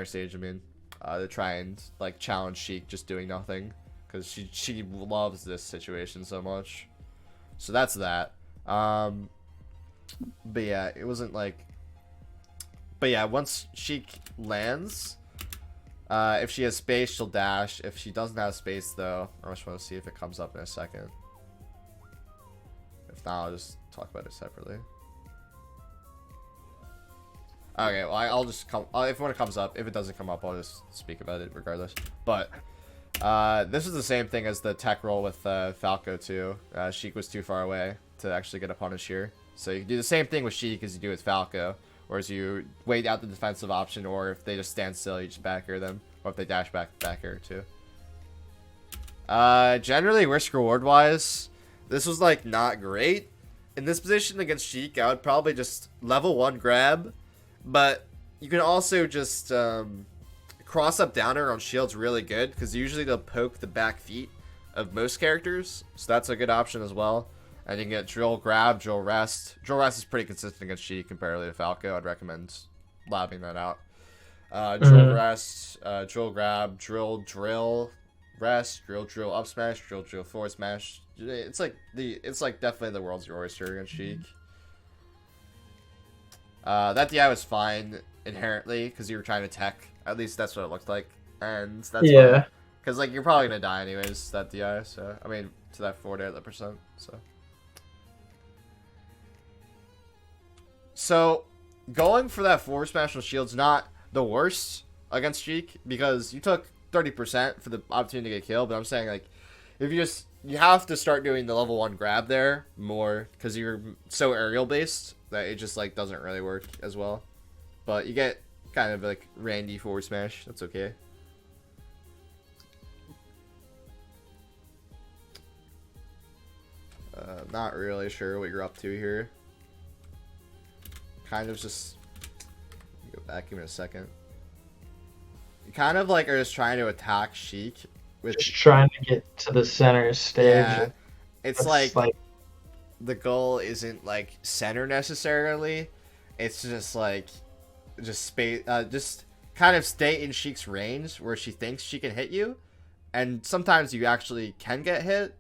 stage, I mean. To try and like challenge Sheik just doing nothing because she loves this situation so much. So that's that. But yeah, it wasn't like. But yeah, once Sheik lands, if she has space, she'll dash. If she doesn't have space, though, I just want to see if it comes up in a second. If not, I'll just talk about it separately. Okay, well, I'll just come... if when it comes up, if it doesn't come up, I'll just speak about it regardless. But, this is the same thing as the tech roll with Falco, too. Sheik was too far away to actually get a punish here. So you can do the same thing with Sheik as you do with Falco. Whereas you wait out the defensive option, or if they just stand still, you just back air them. Or if they dash back air, too. Generally, risk reward-wise, this was, like, not great. In this position against Sheik, I would probably just level 1 grab... But you can also just cross up downer on shields really good because usually they'll poke the back feet of most characters. So that's a good option as well. And you can get drill grab, drill rest. Drill rest is pretty consistent against Sheik comparatively to Falco. I'd recommend labbing that out. Drill rest, drill grab, drill rest, drill up smash, drill forward smash. It's like definitely the world's your oyster against Sheik. That DI was fine inherently because you were trying to tech. At least that's what it looked like, and that's fine. Because like you're probably gonna die anyways. That DI, so I mean to that forward air, that percent. So going for that forward smash with shield's not the worst against Sheik because you took 30% for the opportunity to get killed. But I'm saying like if you have to start doing the level 1 grab there more because you're so aerial based that it just like doesn't really work as well. But you get kind of like Randy forward smash. That's okay. Not really sure what you're up to here. Kind of just go back, give me a second. You kind of like are just trying to attack Sheik with just trying to get to the center stage. Yeah, it's like the goal isn't like center necessarily. It's just like space, just kind of stay in Sheik's range where she thinks she can hit you, and sometimes you actually can get hit,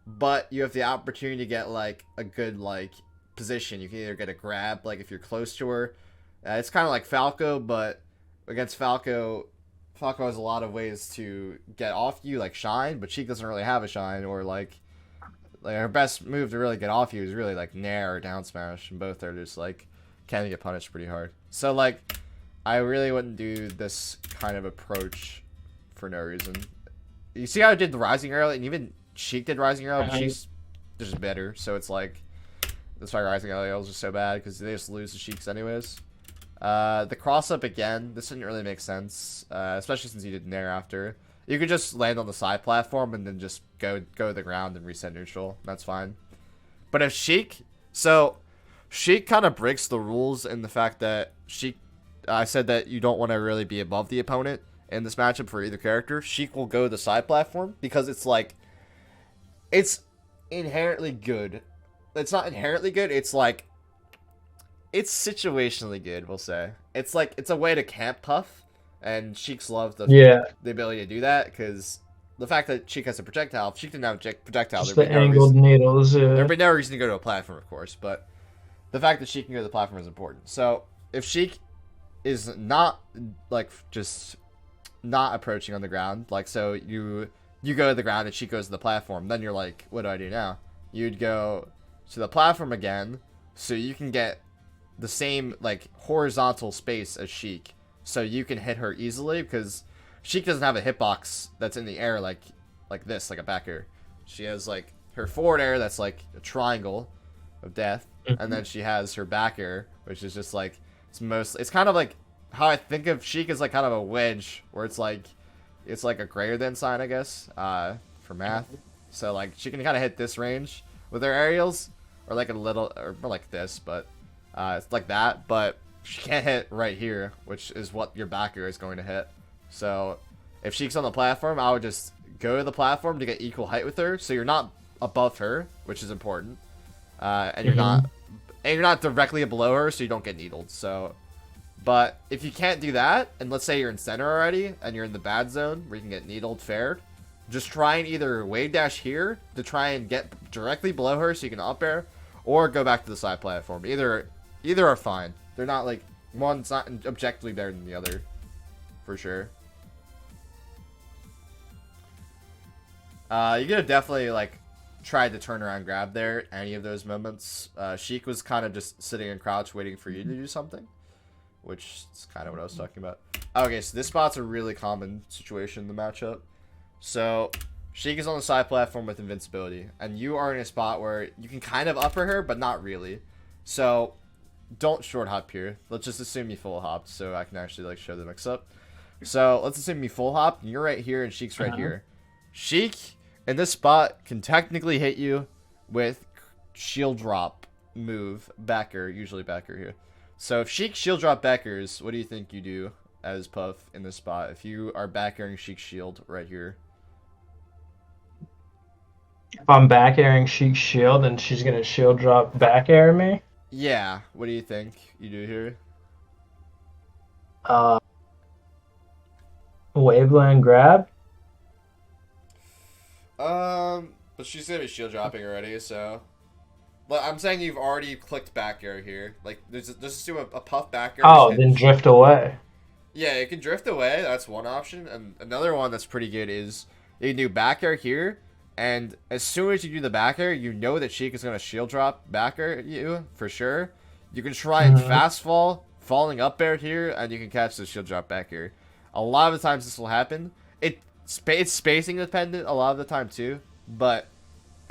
but you have the opportunity to get like a good like position. You can either get a grab, like if you're close to her. It's kind of like Falco, but against Falco has a lot of ways to get off you, like shine, but Sheik doesn't really have a shine, or like her best move to really get off you is really like nair or down smash, and both are just like can get punished pretty hard. So like I really wouldn't do this kind of approach for no reason. You see how I did the rising arrow, and even Sheik did rising arrow, but she's just better. So it's like that's why rising arrows are so bad, because they just lose the Sheiks anyways. The cross up again, this didn't really make sense, especially since you did nair after. You could just land on the side platform and then just go to the ground and reset neutral. That's fine. But if Sheik kind of breaks the rules in the fact that I said that you don't want to really be above the opponent in this matchup for either character. Sheik will go to the side platform because it's like, it's inherently good. It's not inherently good. It's like, it's situationally good, we'll say. It's like, it's a way to camp puff, and Sheik's love the ability to do that, because the fact that Sheik has a projectile, if Sheik didn't have a projectile, just the angled needles, there'd be no reason to go to a platform, of course, but the fact that Sheik can go to the platform is important. So, if Sheik is not, like, just not approaching on the ground, like, so you go to the ground and Sheik goes to the platform, then you're like, what do I do now? You'd go to the platform again, so you can get the same like horizontal space as Sheik, so you can hit her easily, because Sheik doesn't have a hitbox that's in the air like this, like a back air. She has like her forward air that's like a triangle of death, and then she has her back air, which is just like it's kind of like how I think of Sheik as like kind of a wedge, where it's like a greater than sign, I guess, for math. So like she can kind of hit this range with her aerials, or like a little, or more like this, but it's like that, but she can't hit right here, which is what your backer is going to hit. So if Sheik's on the platform, I would just go to the platform to get equal height with her, so you're not above her, which is important, and you're not directly below her, so you don't get needled. So, but if you can't do that, and let's say you're in center already, and you're in the bad zone where you can get needled fair, just try and either wave dash here to try and get directly below her so you can up air, or go back to the side platform. Either are fine. They're not like, one's not objectively better than the other, for sure. You could have definitely like tried to turn around grab there any of those moments. Sheik was kind of just sitting in crouch waiting for you to do something, which is kind of what I was talking about. Okay, so this spot's a really common situation in the matchup. So Sheik is on the side platform with invincibility, and you are in a spot where you can kind of upper her, but not really. So don't short hop here. Let's just assume you full hopped, so I can actually like show the mix up. So let's assume you full hop, and you're right here, and Sheik's right here. Sheik in this spot can technically hit you with shield drop move backer, usually backer here. So if Sheik shield drop backers, what do you think you do as Puff in this spot if you are backering Sheik's shield right here? If I'm back airing Sheik's shield and she's gonna shield drop back air me? Yeah, what do you think you do here? Waveland grab? But she's gonna be shield dropping already, so. But I'm saying you've already clicked back air here. Like, just do a puff back air. Oh, then drift away. Yeah, it can drift away. That's one option. And another one that's pretty good is you can do back air here. And as soon as you do the back air, you know that Sheik is going to shield drop back air you, for sure. You can try and fast fall, falling up air here, and you can catch the shield drop back air. A lot of the times this will happen. It's spacing dependent a lot of the time too, but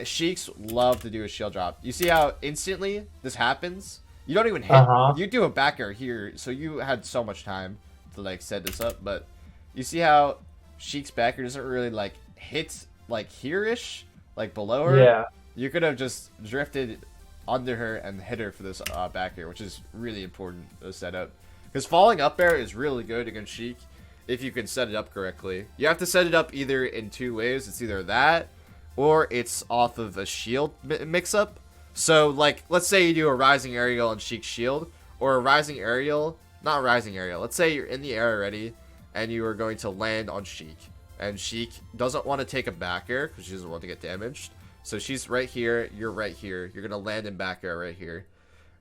Sheiks love to do a shield drop. You see how instantly this happens? You don't even hit. You do a back air here, so you had so much time to like set this up, but you see how Sheik's back air doesn't really like hit like here-ish, like below her. Yeah. You could have just drifted under her and hit her for this back air, which is really important to set up. Because falling up air is really good against Sheik if you can set it up correctly. You have to set it up either in two ways. It's either that, or it's off of a shield mix-up. So, like, let's say you do a rising aerial on Sheik's shield, or a rising aerial, not rising aerial. Let's say you're in the air already, and you are going to land on Sheik. And Sheik doesn't want to take a back air because she doesn't want to get damaged. So she's right here, you're right here. You're going to land in back air right here.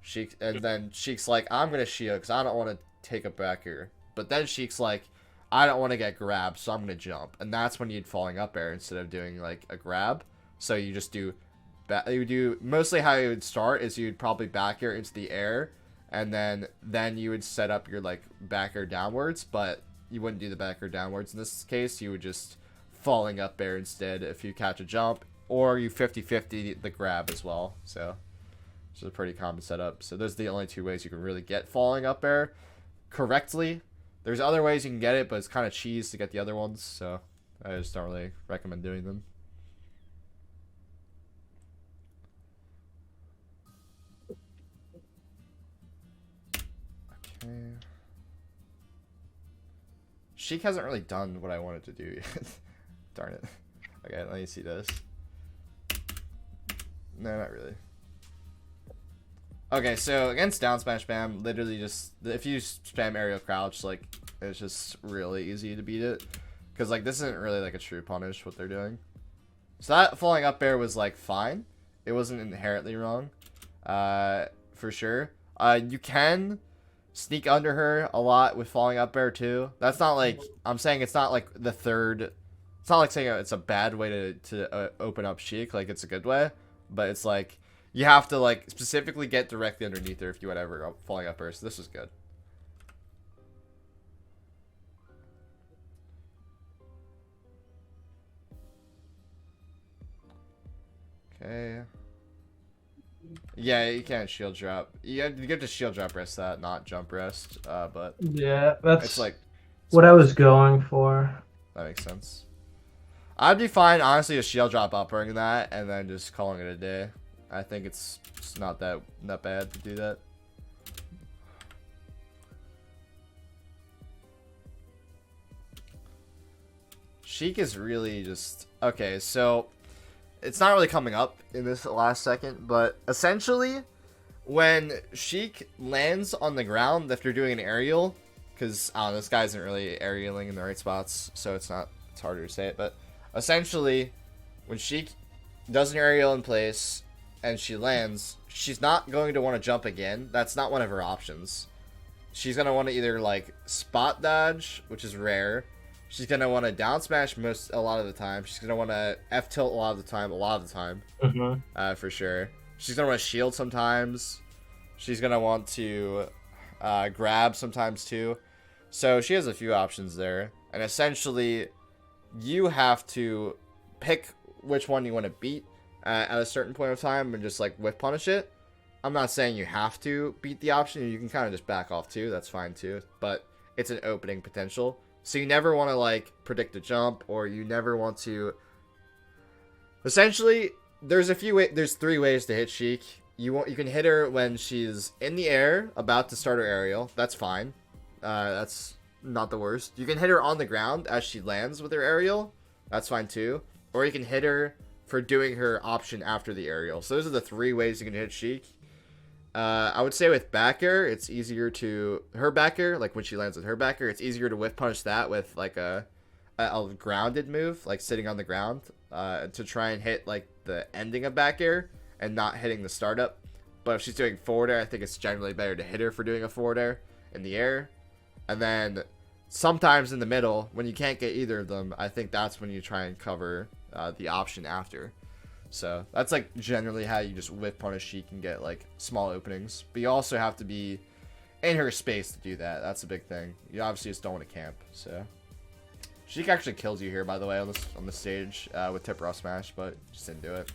Sheik, and then Sheik's like, I'm gonna shield because I don't want to take a back air. But then Sheik's like, I don't want to get grabbed, so I'm gonna jump. And that's when you'd falling up air instead of doing like a grab. So you just do, you do mostly how you would start is you'd probably back air into the air, and then you would set up your like back air downwards, but you wouldn't do the back air downwards in this case. You would just falling up air instead if you catch a jump, or you 50-50 the grab as well. So it's a pretty common setup. So those are the only two ways you can really get falling up air correctly. There's other ways you can get it, but it's kind of cheese to get the other ones, so I just don't really recommend doing them. Okay. Sheik hasn't really done what I wanted to do yet. Darn it. Okay, let me see this. No, not really. Okay, so against down smash spam, literally just if you spam aerial crouch, like it's just really easy to beat it, because like this isn't really like a true punish what they're doing. So that falling up air was like fine. It wasn't inherently wrong, for sure. You can sneak under her a lot with falling up air too. That's not like I'm saying it's not like the third. It's not like saying it's a bad way to open up Sheik. Like it's a good way, but it's like. You have to, like, specifically get directly underneath her if you would ever falling up her. So this is good. Okay. Yeah, you can't shield drop. You get to shield drop rest that, not jump rest. But yeah, that's it's like what I was going for. That makes sense. I'd be fine, honestly, to shield drop uppering that and then just calling it a day. I think it's not that bad to do that. Sheik is really just okay. So it's not really coming up in this last second, but essentially, when Sheik lands on the ground after doing an aerial, because I don't know, this guy isn't really aerialing in the right spots, so it's harder to say it. But essentially, when Sheik does an aerial in place and she lands, she's not going to want to jump again. That's not one of her options. She's going to want to either like spot dodge, which is rare. She's going to want to down smash a lot of the time. She's going to want to F tilt a lot of the time. For sure. She's going to want to shield sometimes. She's going to want to grab sometimes too. So she has a few options there. And essentially, you have to pick which one you want to beat at a certain point of time and just like whiff punish it. I'm not saying you have to beat the option. You can kind of just back off too. That's fine too. But it's an opening potential. So you never want to like predict a jump, or you never want to. Essentially, there's three ways to hit Sheik. You can hit her when she's in the air about to start her aerial. That's fine. That's not the worst. You can hit her on the ground as she lands with her aerial. That's fine too. Or you can hit her for doing her option after the aerial. So those are the three ways you can hit Sheik. I would say with back air, it's easier to her back air, like when she lands with her back air, it's easier to whiff punish that with like a grounded move, like sitting on the ground, to try and hit like the ending of back air and not hitting the startup. But if she's doing forward air, I think it's generally better to hit her for doing a forward air in the air. And then sometimes in the middle, when you can't get either of them, I think that's when you try and cover the option after. So that's like generally how you just whiff punish Sheik and get like small openings. But you also have to be in her space to do that. That's a big thing. You obviously just don't want to camp. So Sheik actually kills you here, by the way, on the stage with tip raw smash, but just didn't do it.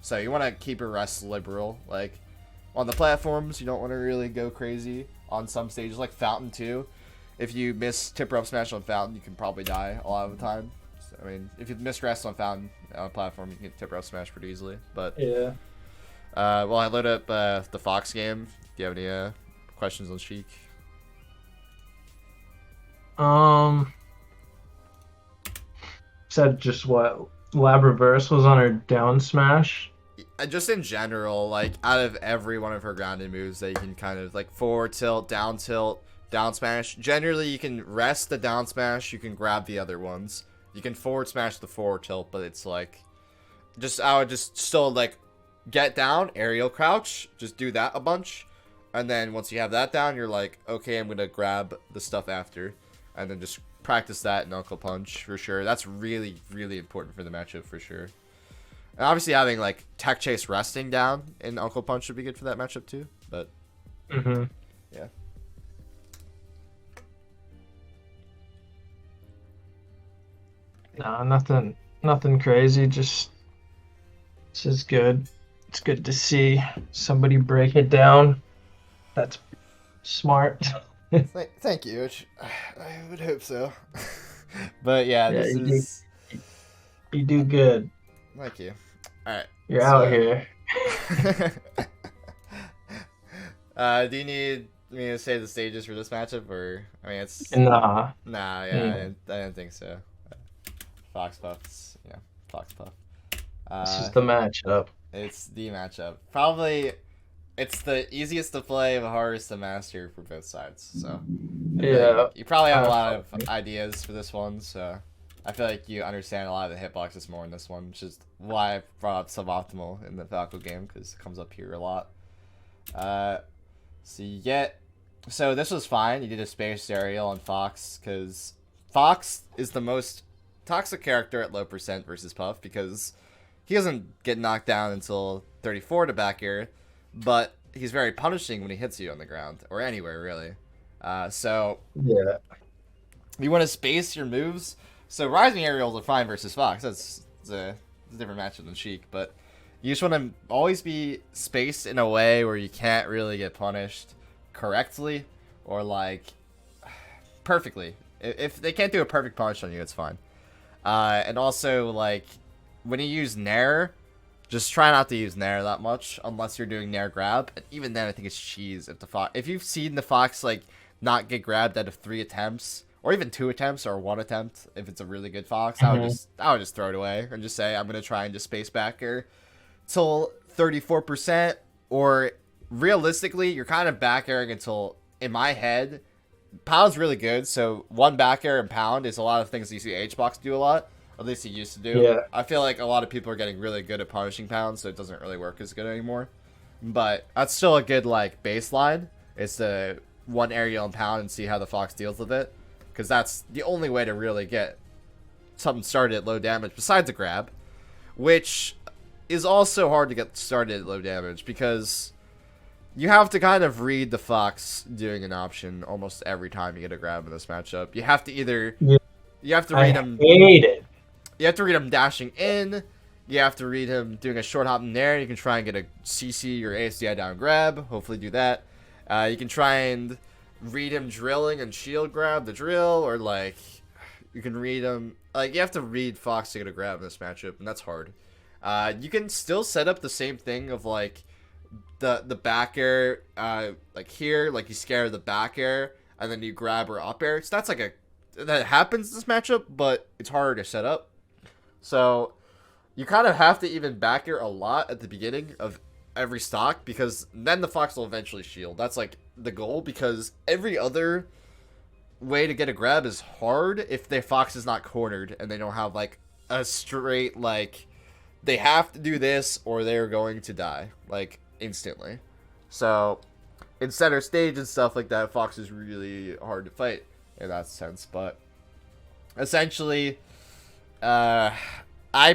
So you want to keep your rest liberal. Like on the platforms, you don't want to really go crazy on some stages, like Fountain too. If you miss tip raw smash on Fountain, you can probably die a lot of the time. So, I mean, if you miss rest on Fountain on a platform, you can get tip raw smash pretty easily. But yeah. Well, I load up the Fox game. Do you have any questions on Sheik? Said just what lab reverse was on her down smash. Just in general, like out of every one of her grounded moves that you can kind of like forward tilt, down smash. Generally, you can rest the down smash. You can grab the other ones. You can forward smash the forward tilt, but it's like, I would just still like get down, aerial crouch, just do that a bunch. And then once you have that down, you're like, okay, I'm going to grab the stuff after. And then just practice that in Uncle Punch for sure. That's really, really important for the matchup for sure. And obviously having like Tech Chase resting down in Uncle Punch would be good for that matchup too. But yeah. No, nothing crazy. Just good. It's good to see somebody break it down. That's smart. Thank you. I would hope so. But yeah, this is... You do good. Thank you. Alright. You're out here. Do you need me to say the stages for this matchup, or I mean, it's Nah. Nah, yeah, I didn't think so. Fox Puffs, yeah, Fox Puff. This is the matchup. It's the matchup. Probably, it's the easiest to play, but hardest to master for both sides. So yeah, you probably have a lot of ideas for this one. So I feel like you understand a lot of the hitboxes more in this one, which is why I brought up Suboptimal in the Falco game, because it comes up here a lot. So this was fine. You did a space aerial on Fox, because Fox is the most toxic character at low percent versus Puff, because he doesn't get knocked down until 34 to back air, but he's very punishing when he hits you on the ground, or anywhere really. So yeah, you want to space your moves. So rising aerials are fine versus Fox. It's a different matchup than Sheik, but you just want to always be spaced in a way where you can't really get punished correctly or like perfectly. If they can't do a perfect punish on you, it's fine. And also, like, when you use Nair, just try not to use Nair that much unless you're doing Nair grab. And even then, I think it's cheese if you've seen the Fox like not get grabbed out of 3 attempts or even 2 attempts or 1 attempt. If it's a really good Fox, I would just throw it away and just say I'm gonna try and just space backer till 34%. Or realistically, you're kind of back airing until, in my head, Pound's really good. So 1 back air and Pound is a lot of things you see H-Box do a lot. At least he used to do. Yeah. I feel like a lot of people are getting really good at punishing Pound, so it doesn't really work as good anymore. But that's still a good like baseline. It's the 1 aerial and Pound and see how the Fox deals with it. Because that's the only way to really get something started at low damage besides a grab. Which is also hard to get started at low damage because you have to kind of read the Fox doing an option almost every time you get a grab in this matchup. You have to either... Yeah. You have to read him... hate it. You have to read him dashing in. You have to read him doing a short hop in there. You can try and get a CC or ASDI down grab. Hopefully do that. You can try and read him drilling and shield grab the drill. Or, like, you can read him... Like, you have to read Fox to get a grab in this matchup, and that's hard. You can still set up the same thing of, like, the back air, like here, like you scare the back air, and then you grab her up air. So that's like that happens in this matchup, but it's harder to set up. So you kind of have to even back air a lot at the beginning of every stock, because then the Fox will eventually shield. That's like the goal, because every other way to get a grab is hard if the Fox is not cornered and they don't have like a straight, like, they have to do this or they're going to die, like, instantly. So in center stage and stuff like that, Fox is really hard to fight in that sense. But essentially, I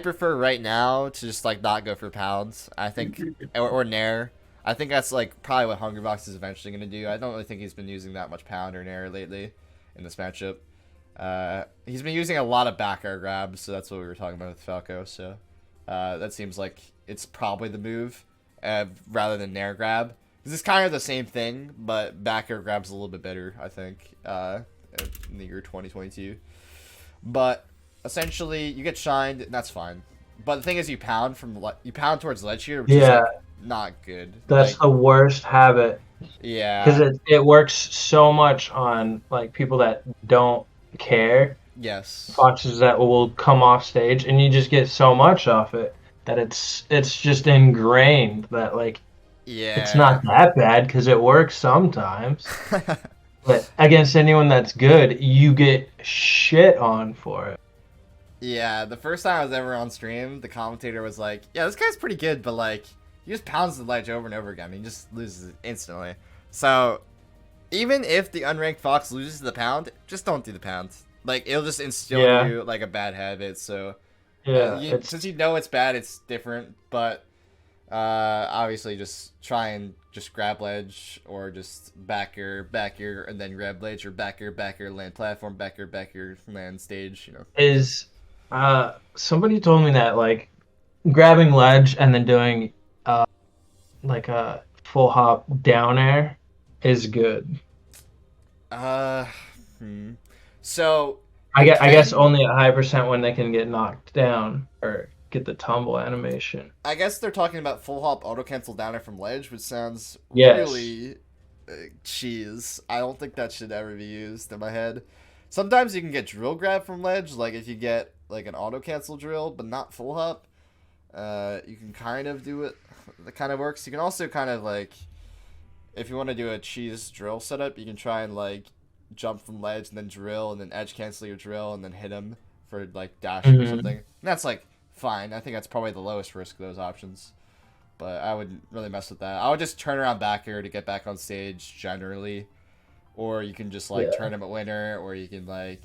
prefer right now to just like not go for Pounds. I think, or Nair. I think that's like probably what Hungrybox is eventually going to do. I don't really think he's been using that much Pound or Nair lately in this matchup. He's been using a lot of back air grabs, so that's what we were talking about with Falco. So that seems like it's probably the move. Rather than Nair grab. This is kind of the same thing, but back air grab's a little bit better, I think, in the year 2022. But essentially, you get shined, and that's fine. But the thing is, you pound towards ledge here, which is like, not good. That's like, the worst habit. Yeah. Because it works so much on like people that don't care. Yes. Foxes that will come off stage, and you just get so much off it that it's just ingrained that like it's not that bad because it works sometimes. But against anyone that's good, you get shit on for it. Yeah, the first time I was ever on stream, the commentator was like, yeah, this guy's pretty good, but like he just pounds the ledge over and over again. He just loses it instantly. So even if the unranked Fox loses the pound, just don't do the pound. Like, it'll just instill in you like a bad habit. So since you know it's bad, it's different. But obviously, just try and just grab ledge, or just back your, and then grab ledge, or back your, land platform, back your, land stage. You know. Is somebody told me that like grabbing ledge and then doing like a full hop down air is good. So I guess only at high percent when they can get knocked down or get the tumble animation. I guess they're talking about full hop auto cancel downer from ledge, which sounds really cheese. I don't think that should ever be used in my head. Sometimes you can get drill grab from ledge, like if you get like an auto cancel drill, but not full hop. You can kind of do it. That kind of works. You can also kind of like, if you want to do a cheese drill setup, you can try and like jump from ledge and then drill and then edge cancel your drill and then hit him for like dashing or something. And that's like fine. I think that's probably the lowest risk of those options. But I wouldn't really mess with that. I would just turn around back here to get back on stage generally. Or you can just like tournament winner, or you can like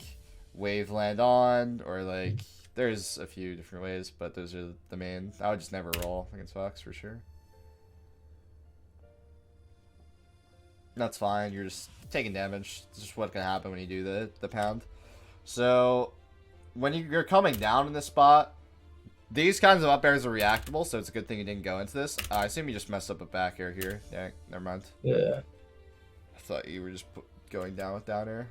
wave land on, or like there's a few different ways, but those are the main. I would just never roll against Fox for sure. That's fine. You're just taking damage. It's just what can happen when you do the pound. So when you're coming down in this spot, these kinds of up airs are reactable, so it's a good thing you didn't go into this. I assume you just messed up a back air here. Yeah, never mind. Yeah. I thought you were just going down with down air.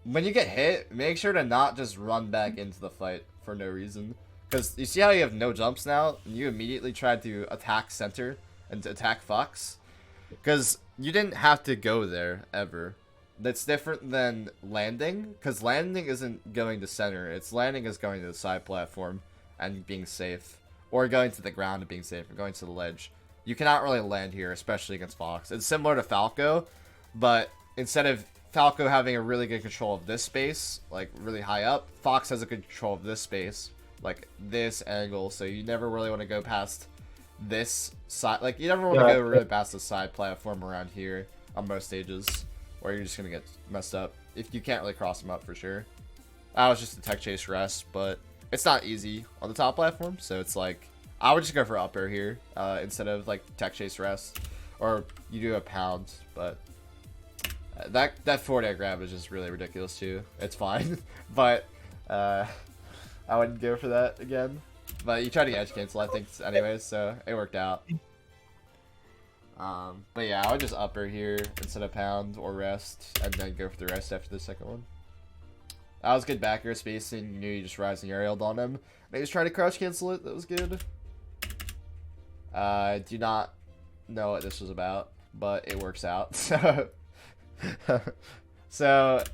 When you get hit, make sure to not just run back into the fight for no reason. Because you see how you have no jumps now? And you immediately tried to attack center and to attack Fox? Because you didn't have to go there, ever. That's different than landing. Because landing isn't going to center. It's landing is going to the side platform and being safe. Or going to the ground and being safe. Or going to the ledge. You cannot really land here, especially against Fox. It's similar to Falco, but instead of Falco having a really good control of this space, like really high up, Fox has a good control of this space, like this angle, so you never really want to go past this side, like you never want to go really past the side platform around here on most stages, or you're just going to get messed up, if you can't really cross them up for sure. That was just a tech chase rest, but it's not easy on the top platform, so it's like, I would just go for up air here, instead of like tech chase rest, or you do a pound, but that forward air grab is just really ridiculous too. It's fine, but I wouldn't go for that again. But you tried to edge cancel, I think, anyways, so it worked out. But yeah, I would just up air here instead of pound or rest, and then go for the rest after the second one. That was good back air spacing. You knew you just rising aerialed on him. Maybe just try to crouch cancel it. That was good. I do not know what this was about, but it works out. So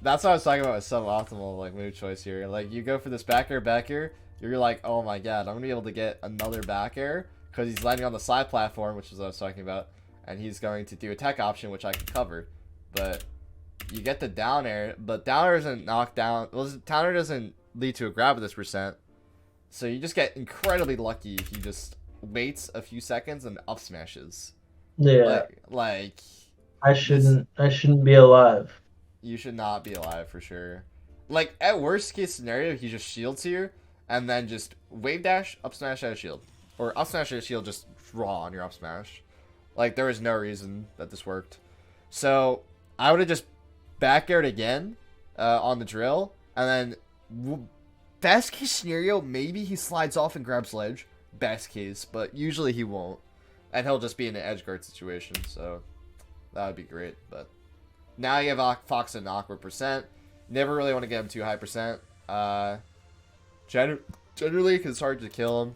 that's what I was talking about with suboptimal like move choice here. Like you go for this back air, you're like, oh my god, I'm gonna be able to get another back air because he's landing on the side platform, which is what I was talking about, and he's going to do a tech option, which I can cover. But you get the down air, but down air doesn't knock down. Well, down air doesn't lead to a grab at this percent, so you just get incredibly lucky if you just waits a few seconds and up smashes. Yeah. Like I shouldn't be alive. You should not be alive for sure. Like at worst case scenario, he just shields here and then just wave dash, up smash out of shield. Or up smash out of shield, just draw on your up smash. Like there was no reason that this worked. So I would have just back aired again on the drill, and then best case scenario, maybe he slides off and grabs ledge. Best case, but usually he won't, and he'll just be in an edge guard situation, so that would be great. But now you have Fox at an awkward percent. Never really want to get him too high percent, generally, because it's hard to kill him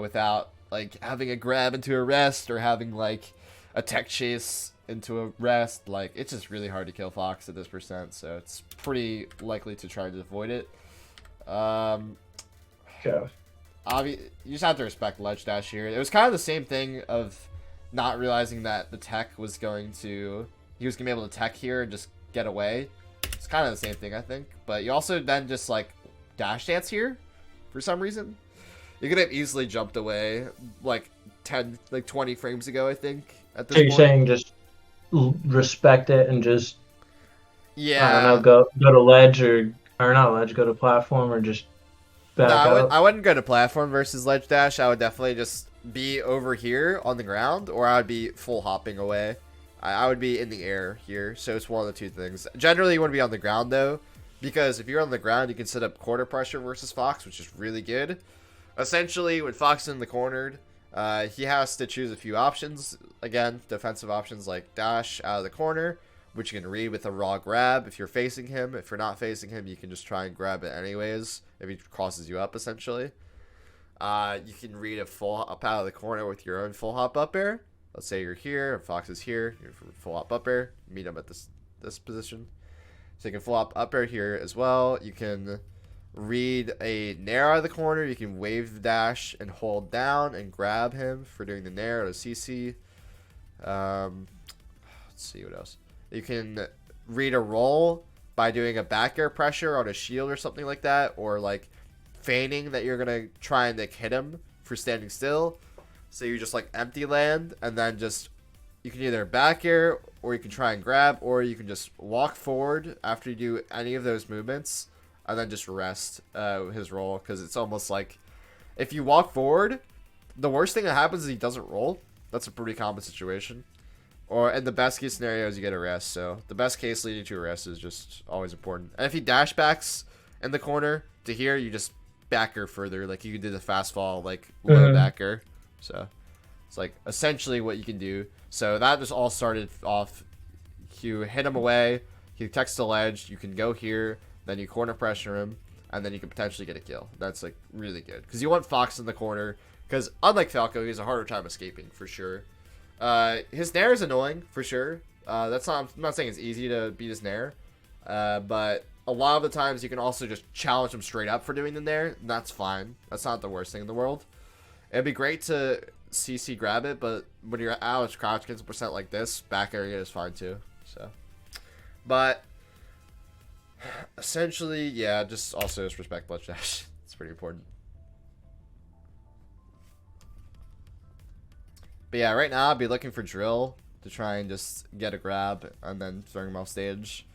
without like having a grab into a rest or having like a tech chase into a rest. Like it's just really hard to kill Fox at this percent, so it's pretty likely to try to avoid it. Yeah. You just have to respect ledge dash here. It was kind of the same thing of not realizing that the tech was going to... He was going to be able to tech here and just get away. It's kind of the same thing, I think. But you also then just, like, dash dance here for some reason. You could have easily jumped away like 10, like 20 frames ago, I think, at this So you're point. saying just respect it and just I don't know, Yeah. go to ledge or not ledge, go to platform or just No, back I up. wouldn't go to platform versus ledge dash. I would definitely just be over here on the ground, or I would be full hopping away. I would be in the air here, so it's one of the two things. Generally, you want to be on the ground, though, because if you're on the ground, you can set up quarter pressure versus Fox, which is really good. Essentially, when Fox is in the cornered, he has to choose a few options. Again, defensive options like dash out of the corner, which you can read with a raw grab if you're facing him. If you're not facing him, you can just try and grab it anyways if he crosses you up, essentially. You can read a full hop out of the corner with your own full hop up air. Let's say you're here, and Fox is here, you're full hop up air, meet him at this position. So you can full hop up air here as well. You can read a nair out of the corner. You can wave dash and hold down and grab him for doing the nair or the CC. Let's see what else. You can read a roll by doing a back air pressure on a shield or something like that, or like feigning that you're gonna try and like hit him for standing still. So you just like empty land and then just you can either back air or you can try and grab, or you can just walk forward after you do any of those movements and then just rest his roll, because it's almost like if you walk forward, the worst thing that happens is he doesn't roll. That's a pretty common situation. Or in the best case scenario is you get a rest. So the best case leading to a rest is just always important. And if he dash backs in the corner to here, you just backer further. Like you can do the fast fall, like low backer. So it's like essentially what you can do. So that just all started off. You hit him away. He texts the ledge. You can go here. Then you corner pressure him. And then you can potentially get a kill. That's like really good. Because you want Fox in the corner. Because unlike Falco, he has a harder time escaping for sure. His nair is annoying for sure. I'm not saying it's easy to beat his nair, but a lot of the times you can also just challenge him straight up for doing the nair. And that's fine. That's not the worst thing in the world. It'd be great to CC grab it, but when you're out of crouch against a percent like this, back area is fine too. So, but essentially, yeah, just also just respect ledge dash. It's pretty important. But yeah, right now I'd be looking for drill to try and just get a grab and then throwing him off stage.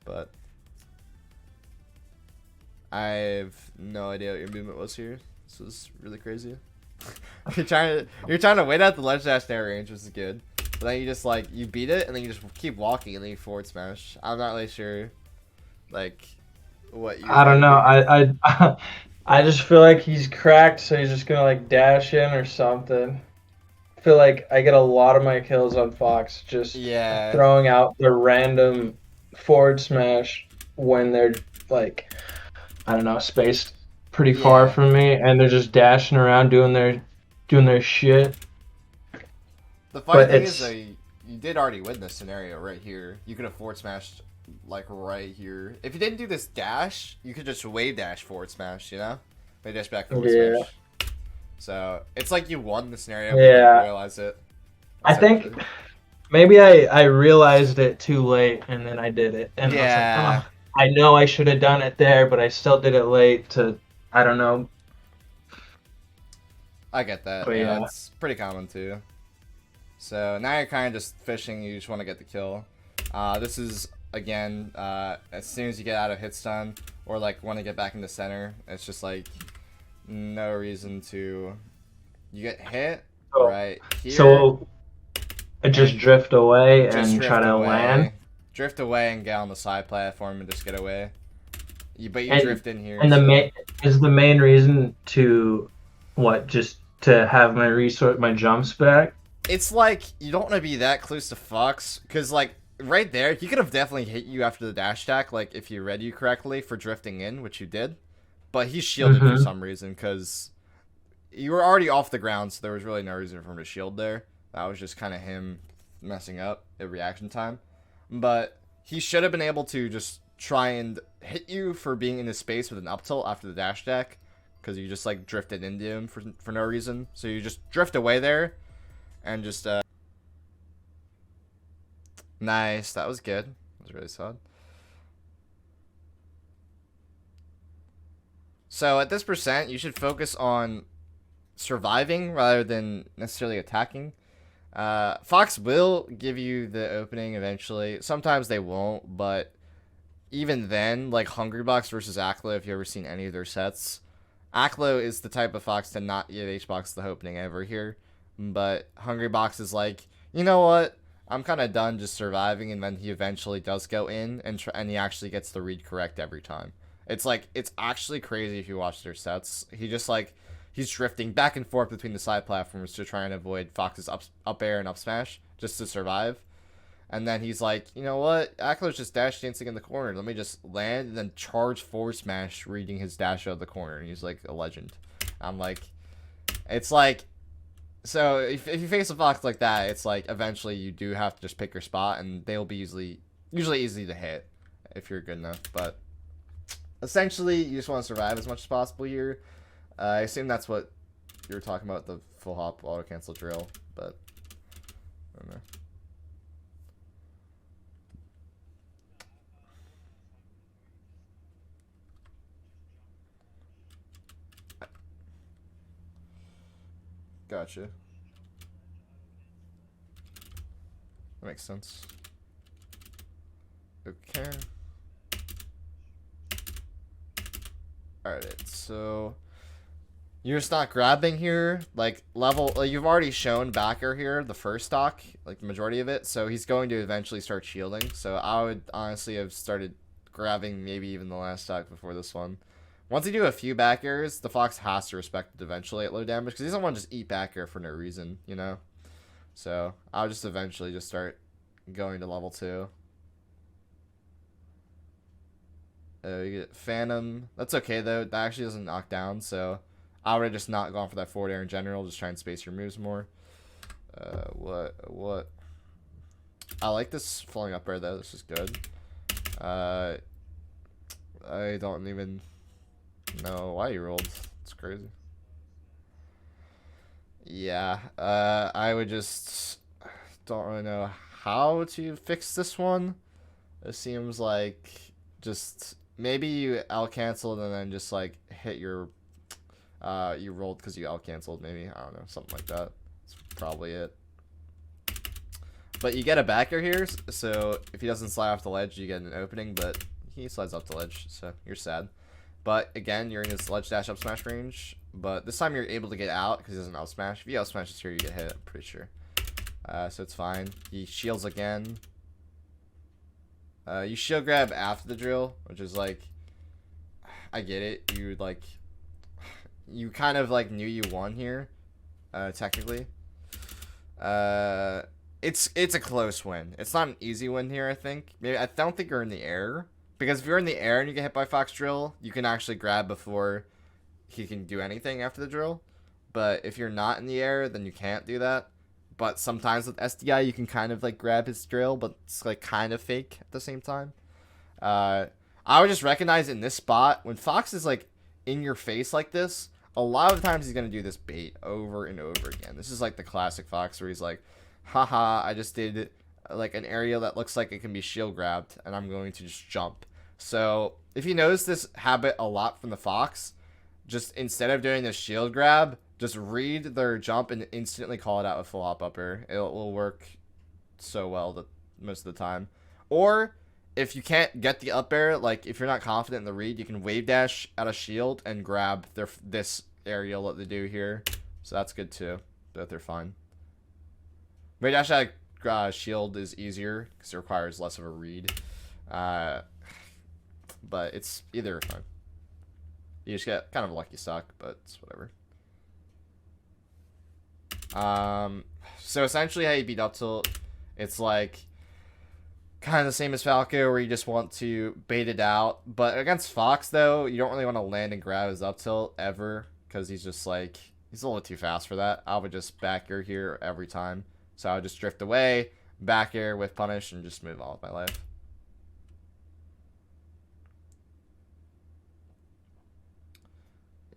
But I have no idea what your movement was here. This is really crazy. you're trying to wait out the ledge dash nair range, which is good. But then you just like you beat it and then you just keep walking and then you forward smash. I'm not really sure like what you I don't know. do. I just feel like he's cracked, so he's just gonna like dash in or something. I feel like I get a lot of my kills on Fox just Yeah. throwing out the random forward smash when they're like I don't know, spaced pretty far Yeah. from me and they're just dashing around doing their shit. The funny But thing is it's you did already win this scenario right here. You could have forward smashed like right here. If you didn't do this dash, you could just wave dash forward smash, you know? Wave dash back forward smash. So it's like you won the scenario, but you didn't realize it. I think maybe I realized it too late and then I did it. And I was like, oh, I know I should have done it there, but I still did it late to, I don't know. I get that. But yeah. It's pretty common too. So now you're kind of just fishing. You just want to get the kill. This is, again, as soon as you get out of hit stun or like want to get back into center, it's just like no reason to. You get hit right here. So I just drift away and try to land. Drift away and get on the side platform and just get away. But you drift in here. And is the main reason to what? Just to have my jumps back? It's like you don't want to be that close to Fox because like right there he could have definitely hit you after the dash attack, like if you read you correctly for drifting in, which you did, but he shielded for some reason because you were already off the ground, so there was really no reason for him to shield there. That was just kind of him messing up at reaction time. But he should have been able to just try and hit you for being in his space with an up tilt after the dash attack, because you just like drifted into him for no reason. So you just drift away there and just nice. That was good. That was really solid. So at this percent, you should focus on surviving rather than necessarily attacking. Fox will give you the opening eventually. Sometimes they won't, but even then, like Hungry Box versus Aklo, if you've ever seen any of their sets, Aklo is the type of Fox to not give H-Box the opening ever here. But Hungry Box is like, you know what? I'm kind of done just surviving, and then he eventually does go in, and he actually gets the read correct every time. It's like, it's actually crazy if you watch their sets. He just like, he's drifting back and forth between the side platforms to try and avoid Fox's up air and up smash just to survive. And then he's like, you know what? Aklo's just dash dancing in the corner. Let me just land and then charge forward smash, reading his dash out of the corner. And he's like a legend. I'm like, it's like, so if you face a Fox like that, it's like eventually you do have to just pick your spot, and they'll be usually easy to hit if you're good enough. But essentially, you just want to survive as much as possible here. I assume that's what you were talking about, the full hop auto cancel drill, but I don't know. Gotcha. That makes sense. Okay. Alright, so you're just not grabbing here. Like you've already shown backer here, the first stock, like the majority of it. So he's going to eventually start shielding. So I would honestly have started grabbing maybe even the last stock before this one. Once you do a few back airs, the Fox has to respect it eventually at low damage, because he doesn't want to just eat back air for no reason, you know? So I'll just eventually just start going to level 2. You get Phantom. That's okay, though. That actually doesn't knock down, so I would have just not gone for that forward air in general. Just try and space your moves more. What? I like this flowing up air, though. This is good. I don't even know why you rolled. It's crazy. Yeah, I would just don't really know how to fix this one. It seems like just maybe you out canceled and then just like hit your you rolled because you out canceled, maybe. I don't know, something like that. That's probably it. But you get a backer here, so if he doesn't slide off the ledge, you get an opening, but he slides off the ledge, so you're sad. But again, you're in his ledge dash up smash range, but this time you're able to get out because he doesn't out smash. If you out smash this here, you get hit, I'm pretty sure. So it's fine. He shields again. You shield grab after the drill, which is like, I get it. You kind of like knew you won here, technically. It's a close win. It's not an easy win here, I think. Maybe I don't think you're in the air, because if you're in the air and you get hit by Fox drill, you can actually grab before he can do anything after the drill. But if you're not in the air, then you can't do that. But sometimes with SDI, you can kind of like grab his drill, but it's like kind of fake at the same time. I would just recognize in this spot, when Fox is like in your face like this, a lot of times he's going to do this bait over and over again. This is like the classic Fox where he's like, haha, I just did like an area that looks like it can be shield grabbed, and I'm going to just jump. So if you notice this habit a lot from the Fox, just instead of doing the shield grab, just read their jump and instantly call it out with full hop upper. It will work so well most of the time. Or if you can't get the up air, like if you're not confident in the read, you can wave dash out of shield and grab this aerial that they do here. So that's good too. Both are fine. Wave dash out of shield is easier because it requires less of a read. But it's either fine. You just get kind of a lucky suck, but it's whatever. So essentially how you beat up tilt, it's like kind of the same as Falco, where you just want to bait it out. But against Fox, though, you don't really want to land and grab his up tilt ever, because he's just like, he's a little too fast for that. I would just back air here every time. So I would just drift away, back air with punish, and just move on with my life.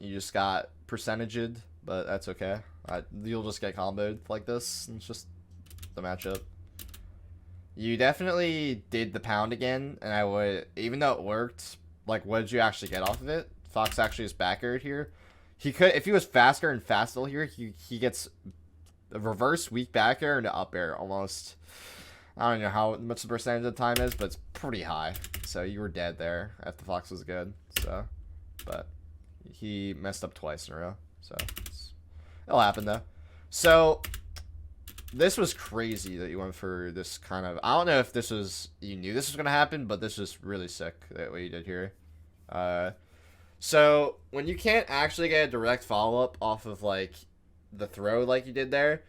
You just got percentaged, but that's okay. You'll just get comboed like this, and it's just the matchup. You definitely did the pound again, and I would, even though it worked, like, what did you actually get off of it? Fox actually is back aired here. He could, if he was faster and fastable here, he gets a reverse weak back air into up air almost. I don't know how much the percentage of the time is, but it's pretty high. So you were dead there after Fox was good. So, but he messed up twice in a row. So it'll happen though. So this was crazy that you went for this kind of. I don't know if this was you knew this was gonna happen, but this was really sick that what you did here. So when you can't actually get a direct follow up off of like the throw like you did there,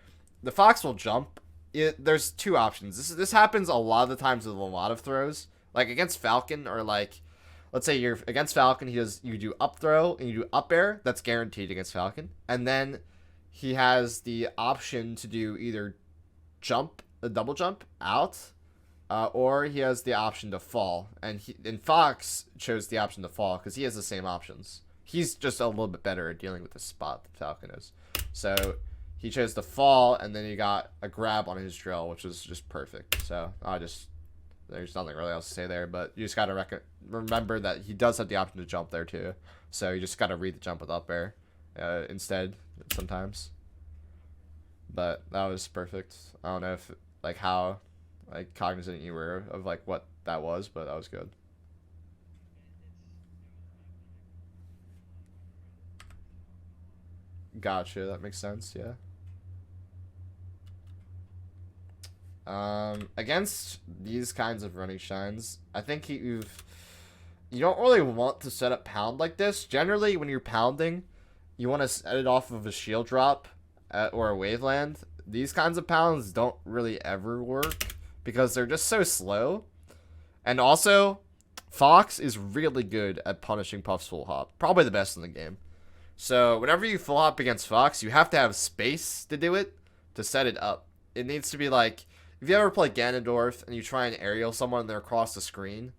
the Fox will jump. There's two options. This happens a lot of the times with a lot of throws. Like against Falcon, or like, let's say you're against Falcon, you do up throw and you do up air. That's guaranteed against Falcon. And then he has the option to do either a double jump out, or he has the option to fall. And Fox chose the option to fall because he has the same options. He's just a little bit better at dealing with the spot that Falcon is. So he chose to fall, and then he got a grab on his drill, which was just perfect. So there's nothing really else to say there, but you just got to remember that he does have the option to jump there too. So you just got to read the jump with up air instead sometimes. But that was perfect. I don't know if like how like cognizant you were of like what that was, but that was good. Gotcha, that makes sense, yeah. Against these kinds of running shines, I think you don't really want to set up pound like this. Generally, when you're pounding, you want to set it off of a shield drop or a waveland. These kinds of pounds don't really ever work because they're just so slow. And also, Fox is really good at punishing Puff's full hop. Probably the best in the game. So whenever you full hop against Fox, you have to have space to do it, to set it up. It needs to be like, if you ever play Ganondorf and you try and aerial someone and they're across the screen,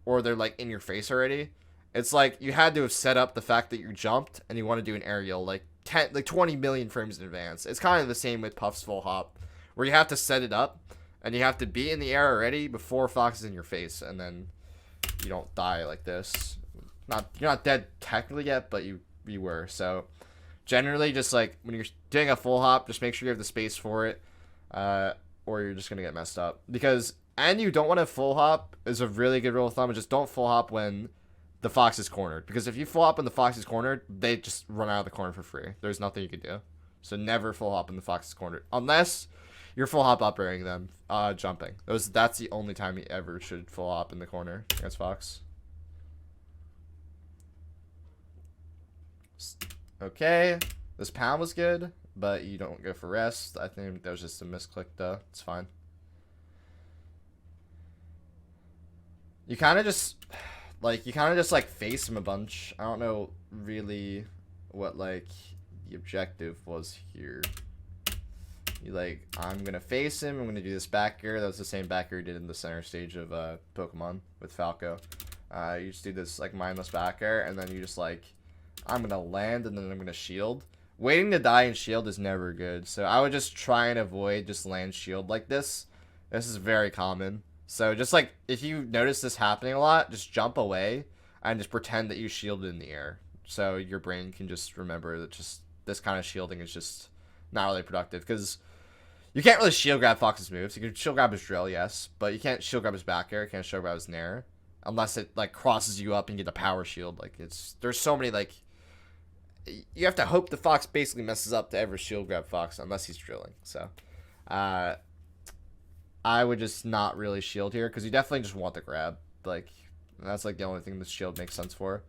or they're like in your face already, it's like you had to have set up the fact that you jumped and you want to do an aerial like 20 million frames in advance. It's kind of the same with Puff's full hop, where you have to set it up and you have to be in the air already before Fox is in your face, and then you don't die like this. You're not dead technically yet, but you were. So generally, just like when you're doing a full hop, just make sure you have the space for it, or you're just gonna get messed up. And you don't want to full hop is a really good rule of thumb. Just don't full hop when the Fox is cornered, because if you full hop when the Fox is cornered, they just run out of the corner for free. There's nothing you can do. So never full hop when the Fox is cornered, unless you're full hop up airing them, jumping. That's the only time you ever should full hop in the corner against Fox. Okay, this pound was good, but you don't go for rest. I think that was just a misclick though. It's fine. You kind of just like face him a bunch. I don't know really what like the objective was here. You like, I'm gonna face him, I'm gonna do this back air. That was the same back air you did in the center stage of Pokemon with Falco. You just do this like mindless back air, and then you just like, I'm gonna land and then I'm gonna shield. Waiting to die and shield is never good, so I would just try and avoid just land shield like this. This is very common. So just like, if you notice this happening a lot, just jump away and just pretend that you shielded in the air. So your brain can just remember that just this kind of shielding is just not really productive, because you can't really shield grab Fox's moves. You can shield grab his drill, yes, but you can't shield grab his back air, you can't shield grab his nair, unless it like crosses you up and you get a power shield. Like there's so many like, you have to hope the Fox basically messes up to ever shield grab Fox unless he's drilling. So I would just not really shield here, because you definitely just want the grab. Like, that's like the only thing the shield makes sense for.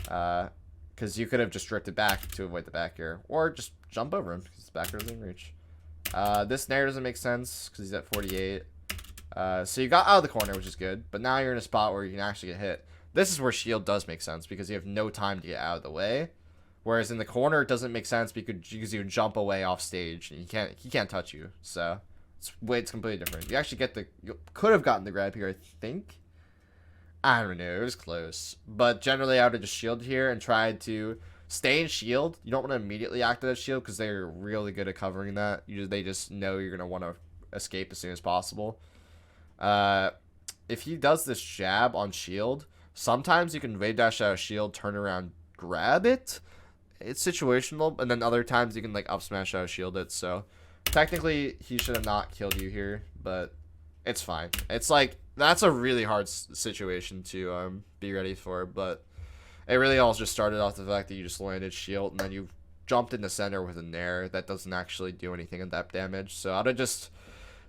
Because you could have just drifted back to avoid the back air, or just jump over him because the back air doesn't reach. This nair doesn't make sense because he's at 48. So you got out of the corner, which is good, but now you're in a spot where you can actually get hit. This is where shield does make sense, because you have no time to get out of the way. Whereas in the corner, it doesn't make sense because you jump away off stage and he can't touch you. So it's completely different. You actually you could have gotten the grab here, I think. I don't know, it was close. But generally, I would have just shielded here and tried to stay in shield. You don't want to immediately activate shield because they're really good at covering that. They just know you're going to want to escape as soon as possible. If he does this jab on shield, Sometimes you can wave dash out a shield, turn around, grab it. It's situational, and then other times you can like up smash out a shield it. So technically he should have not killed you here, but it's fine. It's like that's a really hard situation to be ready for, but it really all just started off the fact that you just landed shield and then you jumped in the center with a nair that doesn't actually do anything in that damage. So I'd have just.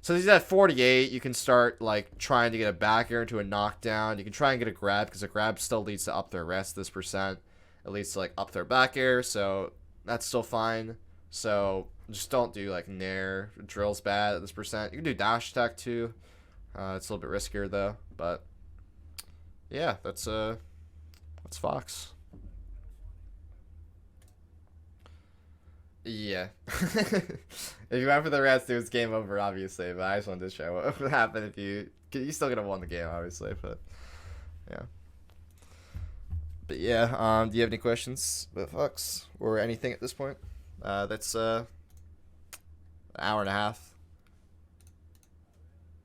So he's at 48. You can start like trying to get a back air into a knockdown. You can try and get a grab because a grab still leads to up their rest this percent. It leads to like up their back air, so that's still fine. So just don't do like nair. Drill's bad at this percent. You can do dash attack too. It's a little bit riskier though, but yeah, that's Fox. Yeah. If you went for the rest, it was game over, obviously. But I just wanted to show what would happen if you still could have won the game, obviously. But yeah. But yeah. Do you have any questions about Fox or anything at this point? That's an hour and a half.